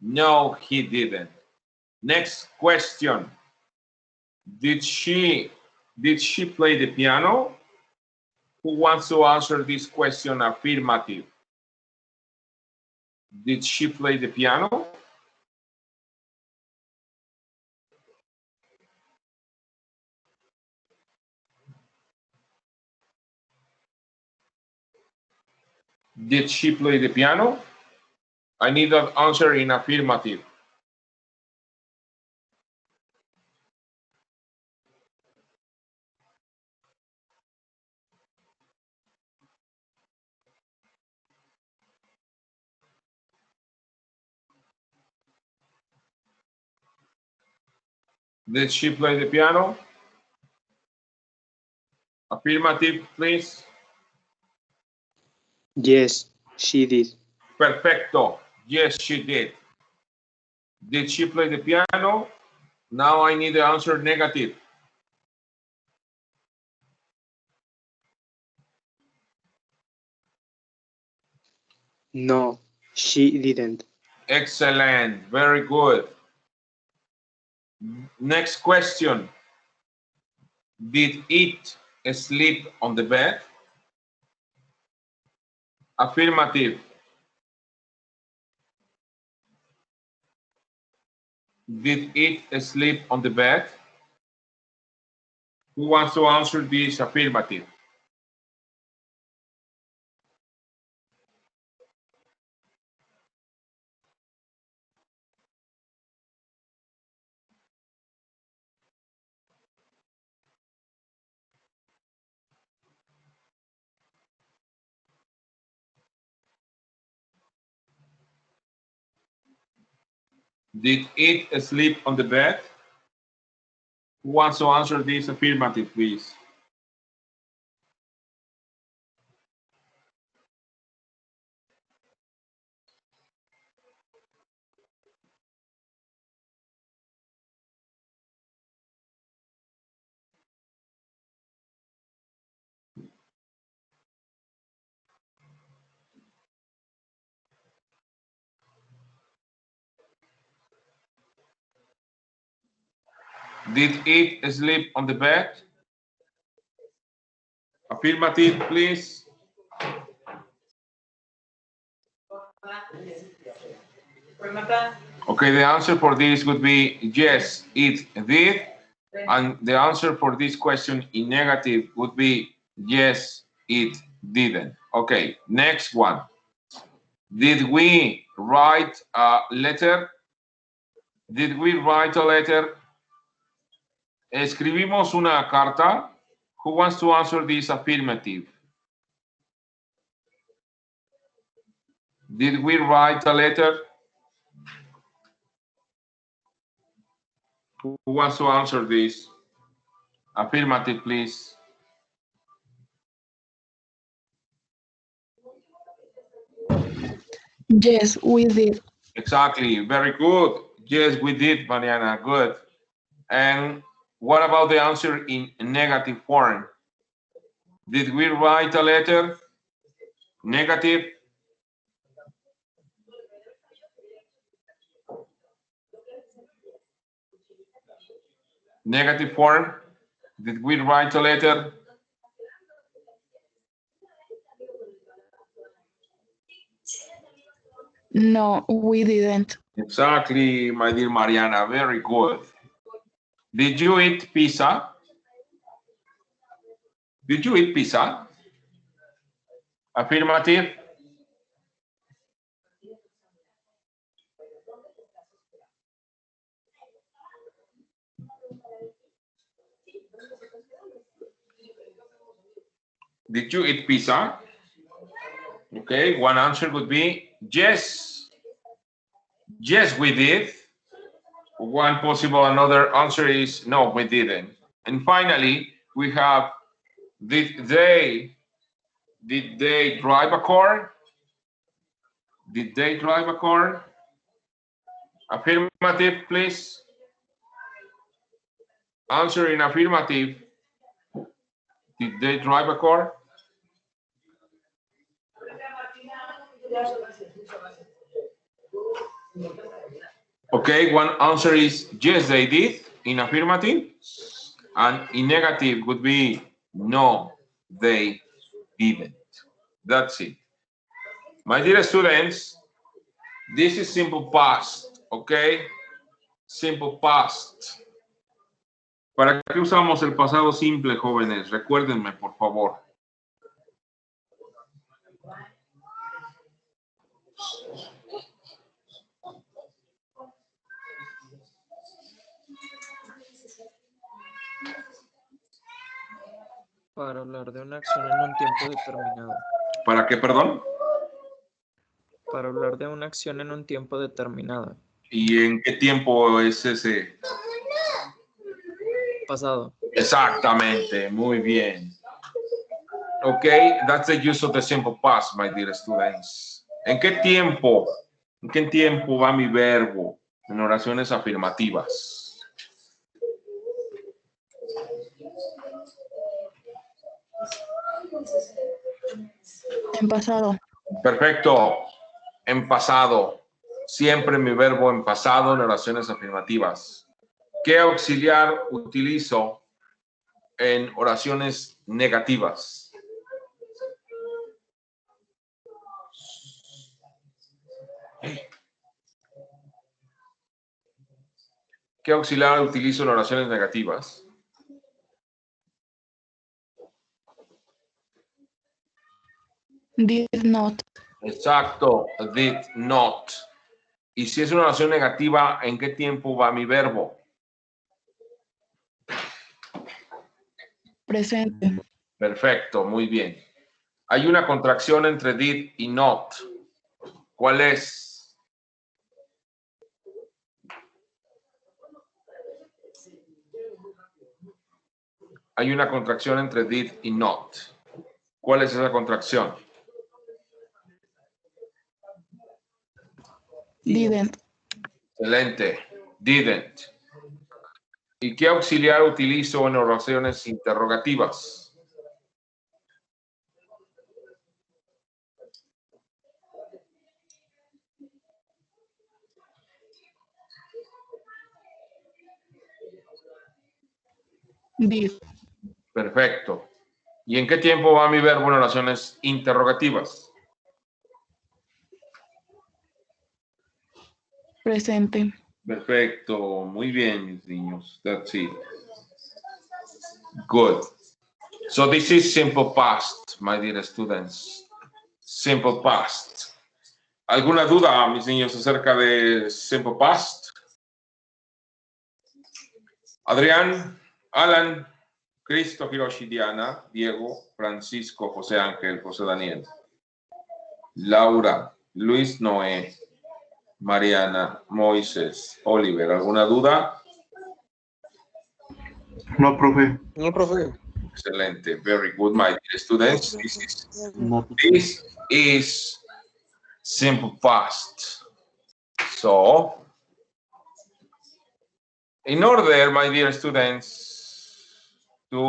No, he didn't. Next question. Did she play the piano? Who wants to answer this question affirmative? Did she play the piano? Did she play the piano? I need an answer in affirmative. Did she play the piano? Affirmative, please. Yes, she did. Perfecto. Yes, she did. Did she play the piano? Now I need the answer negative. No, she didn't. Excellent. Very good. Next question. Did it sleep on the bed? Affirmative. Did it sleep on the bed? Who wants to answer this affirmative? Did it sleep on the bed? Who wants to answer this affirmative, please? Did it sleep on the bed? Affirmative, please. Okay, the answer for this would be yes, it did. And the answer for this question in negative would be yes, it didn't. Okay, next one. Did we write a letter? Did we write a letter? ¿Escribimos una carta? Who wants to answer this affirmative? Did we write a letter? Who wants to answer this? Affirmative, please. Yes, we did. Exactly. Very good. Yes, we did, Mariana. Good. And what about the answer in negative form? Did we write a letter? Negative. Negative form. Did we write a letter? No, we didn't. Exactly, my dear Mariana. Very good. Did you eat pizza? Did you eat pizza? Affirmative. Did you eat pizza? Okay, one answer would be yes. Yes, we did. One possible another answer is no, we didn't. And finally, we have did they drive a car? Did they drive a car? Affirmative, please. Answer in affirmative. Did they drive a car? Okay, one answer is yes, they did in affirmative, and in negative would be no, they didn't. That's it. My dear students, this is simple past, okay? Simple past. ¿Para qué usamos el pasado simple, jóvenes? Recuérdenme, por favor. Para hablar de una acción en un tiempo determinado. ¿Para qué, perdón? Para hablar de una acción en un tiempo determinado. ¿Y en qué tiempo es ese? Pasado. Exactamente, muy bien. Okay, that's the use of the simple past, my dear students. ¿En qué tiempo va mi verbo en oraciones afirmativas? En pasado. Perfecto. En pasado. Siempre mi verbo en pasado en oraciones afirmativas. ¿Qué auxiliar utilizo en oraciones negativas? ¿Qué auxiliar utilizo en oraciones negativas? Did not. Exacto, did not. Y si es una oración negativa, ¿en qué tiempo va mi verbo? Presente. Perfecto, muy bien. Hay una contracción entre did y not. ¿Cuál es? hay una contracción entre did y not. ¿Cuál es esa contracción? Didn't. Excelente. Didn't. ¿Y qué auxiliar utilizo en oraciones interrogativas? Did. Perfecto. ¿Y en qué tiempo va mi verbo en oraciones interrogativas? Presente. Perfecto. Muy bien, mis niños. That's it. Good. So this is simple past, my dear students. Simple past. ¿Alguna duda, mis niños, acerca de simple past? Adrián, Alan, Cristo, Hiroshi, Diana, Diego, Francisco, José Ángel, José Daniel, Laura, Luis, Noé, Mariana, Moisés, Oliver. ¿Alguna duda? No, profe. No, profe. Excelente. Very good, my dear students. No, This is simple past. So, in order, my dear students, in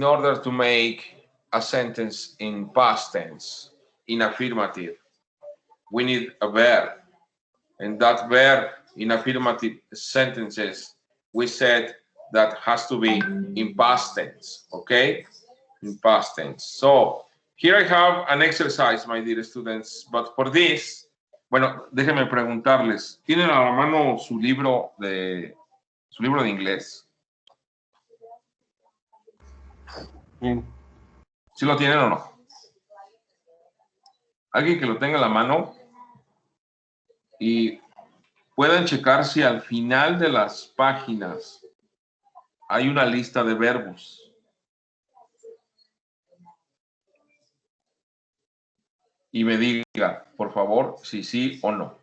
order to make a sentence in past tense, in affirmative, we need a verb. And that verb in affirmative sentences, we said that has to be in past tense, okay? In past tense. So, here I have an exercise, my dear students, but for this, bueno, déjenme preguntarles, ¿tienen a la mano su libro de inglés? ¿Sí lo tienen o no? Alguien que lo tenga a la mano y puedan checar si al final de las páginas hay una lista de verbos. Y me diga, por favor, si sí o no.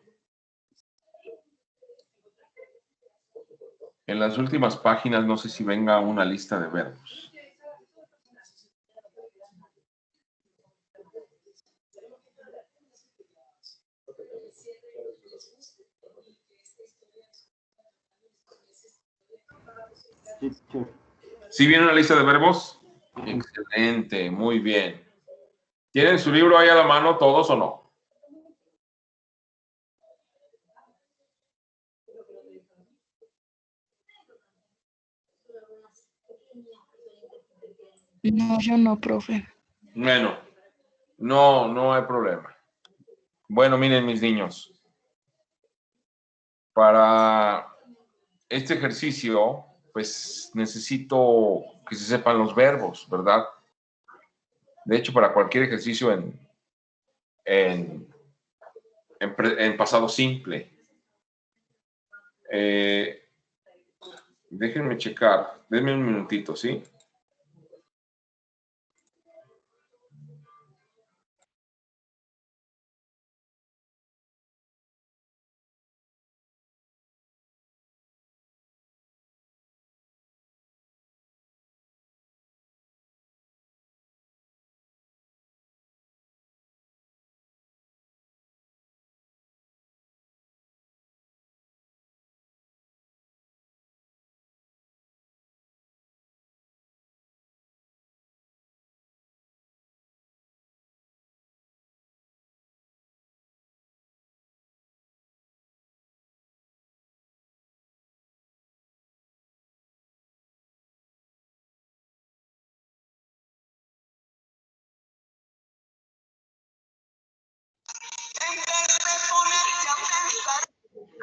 En las últimas páginas no sé si venga una lista de verbos. ¿Sí viene una lista de verbos? Excelente, muy bien. ¿Tienen su libro ahí a la mano todos o no? No, yo no, profe. Bueno, no hay problema. Bueno, miren, mis niños. Para este ejercicio, pues necesito que se sepan los verbos, ¿verdad? De hecho, para cualquier ejercicio en pasado simple. Déjenme checar. Denme un minutito, ¿sí?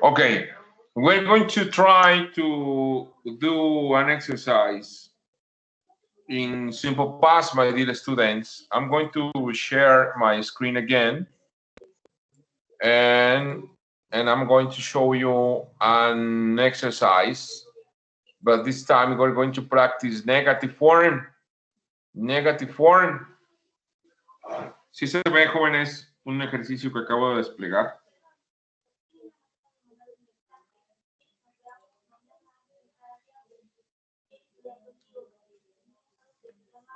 Okay, we're going to try to do an exercise in simple past, my dear students. I'm going to share my screen again, and I'm going to show you an exercise, but this time we're going to practice negative form. Negative form. Si se ve, jóvenes, un ejercicio que acabo de desplegar.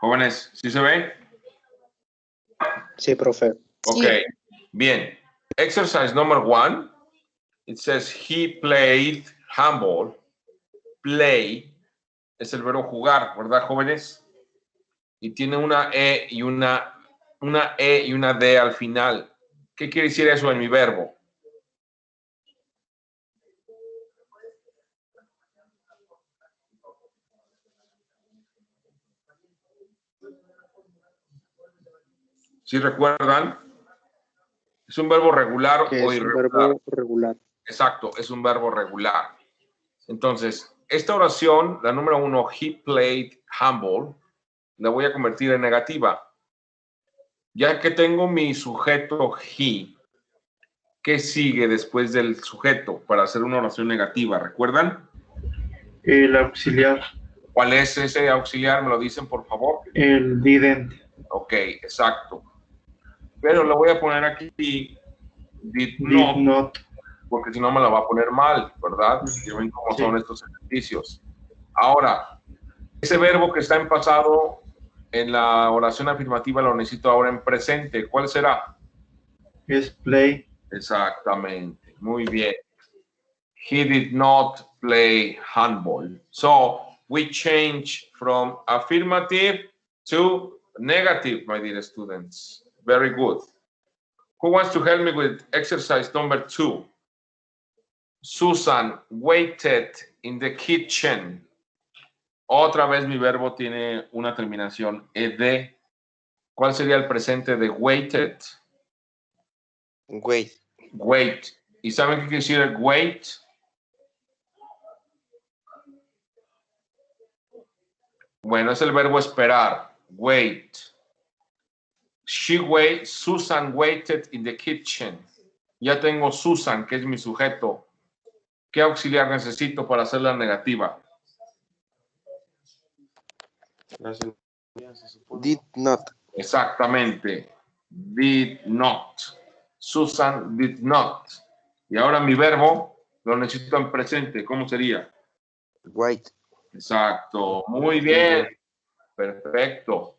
Jóvenes, ¿sí se ve? Sí, profe. Ok, bien. Exercise number 1. It says he played handball. Play es el verbo jugar, ¿verdad, jóvenes? Y tiene una E y una D al final. ¿Qué quiere decir eso en mi verbo? ¿Sí recuerdan? ¿Es un verbo regular Que o es un irregular? verbo regular. Exacto, es un verbo regular. Entonces, esta oración, la número 1, he played handball, la voy a convertir en negativa. Ya que tengo mi sujeto he, ¿qué sigue después del sujeto para hacer una oración negativa? ¿Recuerdan? El auxiliar. ¿Cuál es ese auxiliar? ¿Me lo dicen, por favor? El didn't. Ok, exacto. Pero lo voy a poner aquí, did Did not, not. porque si no me la va a poner mal, ¿verdad? Ya ven cómo son estos ejercicios. Ahora, ese verbo que está en pasado en la oración afirmativa lo necesito ahora en presente. ¿Cuál será? Es play. Exactamente. Muy bien. He did not play handball. So we change from affirmative to negative, my dear students. Very good. Who wants to help me with exercise number 2? Susan waited in the kitchen. Otra vez mi verbo tiene una terminación ed. ¿Cuál sería el presente de waited? Wait. Wait. ¿Y saben qué quiere decir wait? Bueno, es el verbo esperar. Wait. Susan waited in the kitchen. Ya tengo Susan, que es mi sujeto. ¿Qué auxiliar necesito para hacer la negativa? Did not. Exactamente. Did not. Susan did not. Y ahora mi verbo lo necesito en presente. ¿Cómo sería? Wait. Exacto. Muy bien. Perfecto.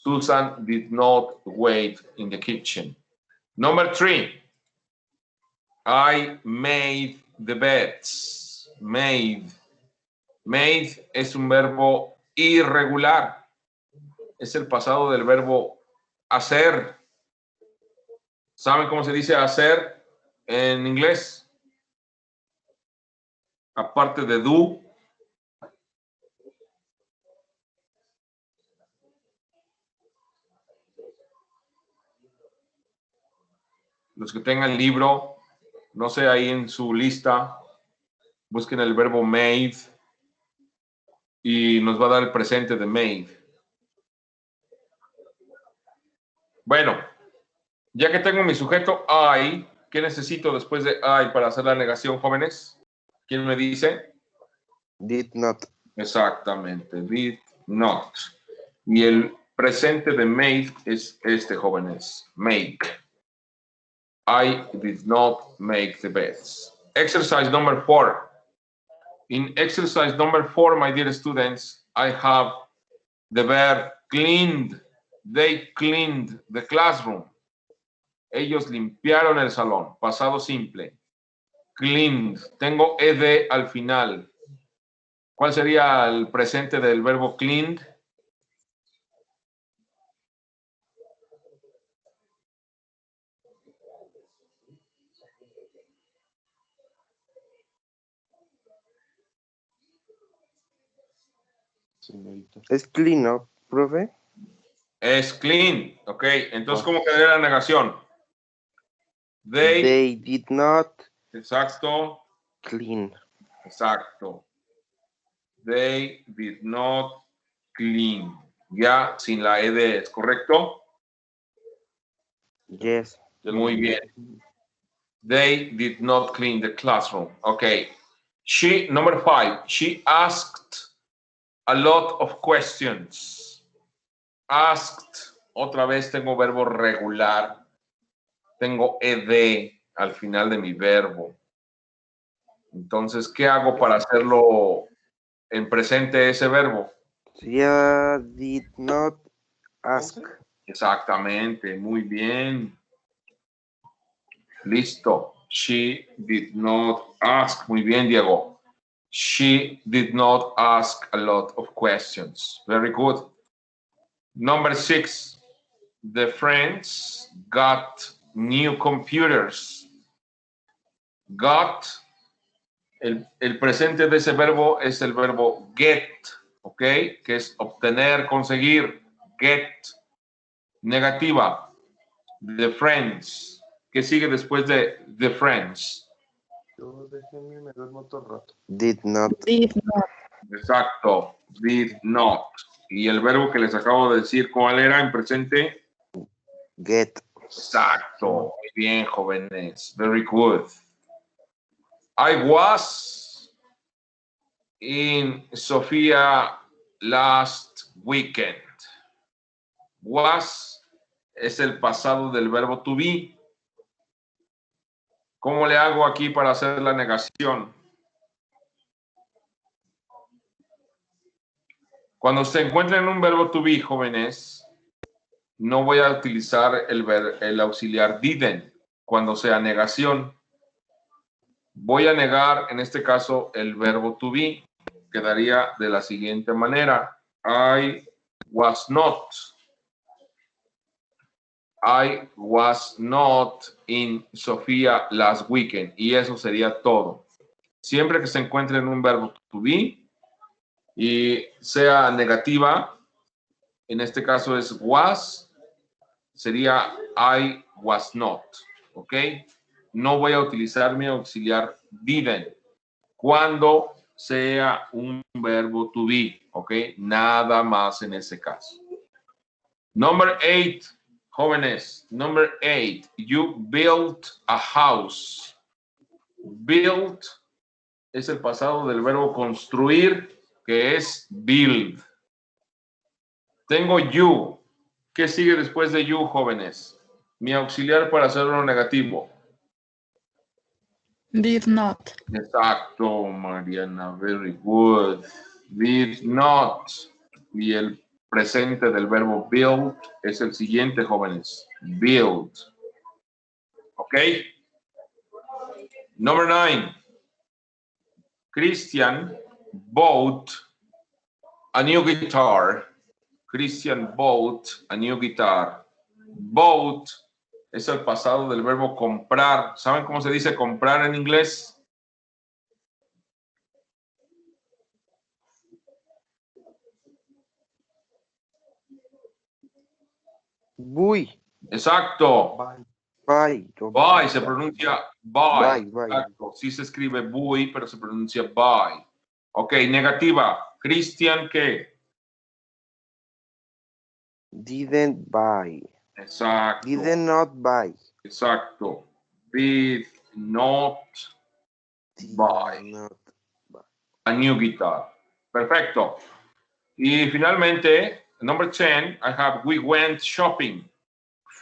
Susan did not wait in the kitchen. Number 3. I made the beds. Made. Made es un verbo irregular. Es el pasado del verbo hacer. ¿Saben cómo se dice hacer en inglés? Aparte de do. Los que tengan el libro, no sé, ahí en su lista, busquen el verbo made y nos va a dar el presente de made. Bueno, ya que tengo mi sujeto I, ¿qué necesito después de I para hacer la negación, jóvenes? ¿Quién me dice? Did not. Exactamente, did not. Y el presente de made es este, jóvenes, make. I did not make the beds. Exercise number 4. In exercise number 4, my dear students, I have the verb cleaned. They cleaned the classroom. Ellos limpiaron el salón. Pasado simple. Cleaned. Tengo ed al final. ¿Cuál sería el presente del verbo cleaned? Es clean up, profe. Es clean. Ok. Entonces, ¿cómo quedaría la negación? They did not Exacto. clean. Exacto. They did not clean. Ya sin la ed, ¿es correcto? Yes. Muy bien. They did not clean the classroom. Okay. Number 5, she asked a lot of questions. Asked, otra vez tengo verbo regular. Tengo ed al final de mi verbo. Entonces, ¿qué hago para hacerlo en presente ese verbo? Sería did not ask. Exactamente, muy bien. Listo. She did not ask. Muy bien, Diego. She did not ask a lot of questions. Very good. Number 6. The friends got new computers. Got, el presente de ese verbo es el verbo get, ¿ok? Que es obtener, conseguir. Get. Negativa. The friends. ¿Qué sigue después de the friends? Déjenme, me duermo todo el rato. Did not. Exacto. Did not. Y el verbo que les acabo de decir, ¿cuál era en presente? Get. Exacto. Muy bien, jóvenes. Very good. I was in Sofía last weekend. Was es el pasado del verbo to be. ¿Cómo le hago aquí para hacer la negación? Cuando se encuentren un verbo to be, jóvenes, no voy a utilizar el auxiliar didn't cuando sea negación. Voy a negar, en este caso, el verbo to be. Quedaría de la siguiente manera. I was not. I was not in Sofía last weekend. Y eso sería todo. Siempre que se encuentre en un verbo to be y sea negativa, en este caso es was, sería I was not. ¿Ok? No voy a utilizar mi auxiliar didn't cuando sea un verbo to be. ¿Ok? Nada más en ese caso. Number 8. Jóvenes, number 8, you built a house. Built es el pasado del verbo construir, que es build. Tengo you. ¿Qué sigue después de you, jóvenes? Mi auxiliar para hacerlo negativo. Did not. Exacto, Mariana, very good. Did not. Y el presente del verbo build es el siguiente, jóvenes. Build. ¿Ok? Number 9. Christian bought a new guitar. Christian bought a new guitar. Bought es el pasado del verbo comprar. ¿Saben cómo se dice comprar en inglés? Buy. Exacto. Buy. Buy se pronuncia buy. Buy. Exacto. Sí se escribe buy, pero se pronuncia buy. Ok, negativa. Christian, ¿qué? Didn't buy. Exacto. Did not buy. Exacto. Did not buy Not. a new guitar. Perfecto. Y finalmente, number 10, I have we went shopping.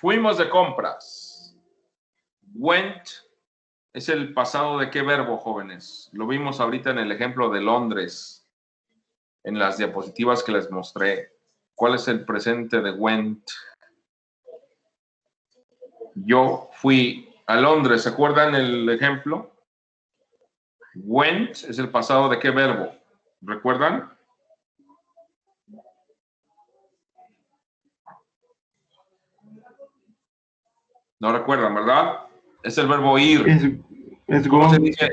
Fuimos de compras. Went es el pasado de qué verbo, jóvenes. Lo vimos ahorita en el ejemplo de Londres, en las diapositivas que les mostré. ¿Cuál es el presente de went? Yo fui a Londres. ¿Se acuerdan el ejemplo? Went es el pasado de qué verbo. ¿Recuerdan? No recuerdan, ¿verdad? Es el verbo ir. Es ¿Cómo go. se dice?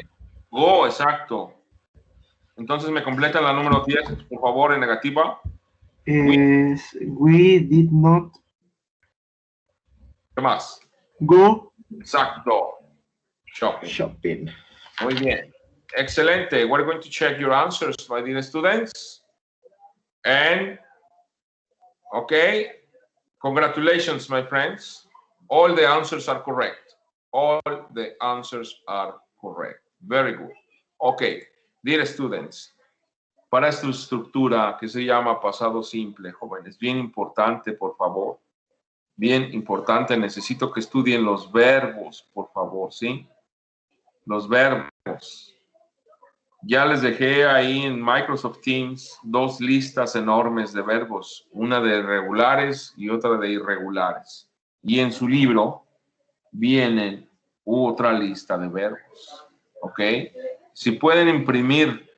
Go, exacto. Entonces, ¿me completa la número 10, por favor, en negativa? Es we did not ¿Qué más? go Exacto. Shopping. shopping. Muy bien. Excelente. We're going to check your answers, my dear students. And, okay, congratulations, my friends. All the answers are correct. All the answers are correct. Very good. Okay, dear students, para esta estructura que se llama pasado simple, jóvenes, bien importante, por favor. Bien importante, necesito que estudien los verbos, por favor, ¿sí? Los verbos. Ya les dejé ahí en Microsoft Teams 2 listas enormes de verbos, una de regulares y otra de irregulares. Y en su libro viene otra lista de verbos, ¿ok? Si pueden imprimir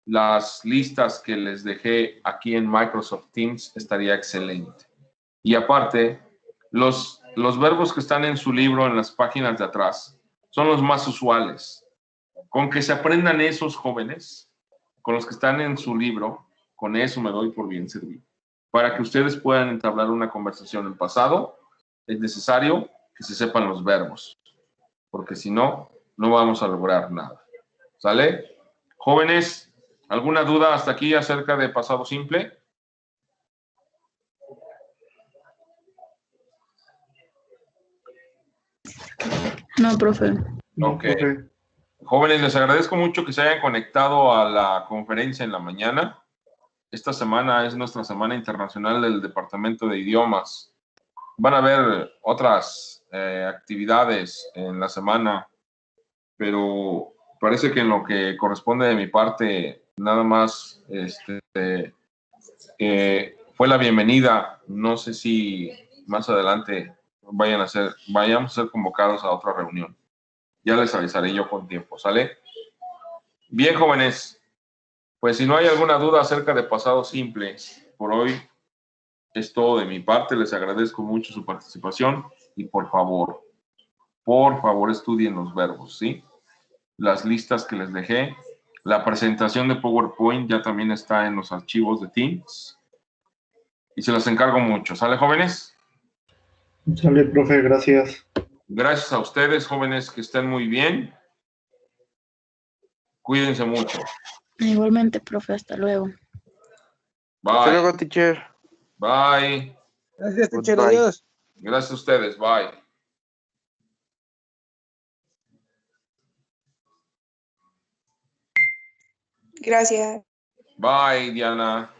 las listas que les dejé aquí en Microsoft Teams, estaría excelente. Y aparte, los verbos que están en su libro, en las páginas de atrás, son los más usuales. Con que se aprendan esos jóvenes, con los que están en su libro, con eso me doy por bien servido. Para que ustedes puedan entablar una conversación en pasado, es necesario que se sepan los verbos, porque si no, no vamos a lograr nada. ¿Sale? Jóvenes, ¿alguna duda hasta aquí acerca de pasado simple? No, profe. No, Ok. profe. Jóvenes, les agradezco mucho que se hayan conectado a la conferencia en la mañana. Esta semana es nuestra Semana Internacional del Departamento de Idiomas. Van a haber otras actividades en la semana, pero parece que en lo que corresponde de mi parte, nada más fue la bienvenida. No sé si más adelante vayamos a ser convocados a otra reunión. Ya les avisaré yo con tiempo, ¿sale? Bien, jóvenes, pues si no hay alguna duda acerca de pasado simple, por hoy es todo de mi parte. Les agradezco mucho su participación y por favor estudien los verbos, ¿sí? Las listas que les dejé, la presentación de PowerPoint ya también está en los archivos de Teams y se los encargo mucho, ¿sale, jóvenes? Sale, profe, gracias. Gracias a ustedes, jóvenes, que estén muy bien. Cuídense mucho. Igualmente, profe, hasta luego. Hasta Bye. luego, teacher. Bye. Gracias, teacher. Goodbye. Adiós. Gracias a ustedes. Bye. Gracias. Bye, Diana.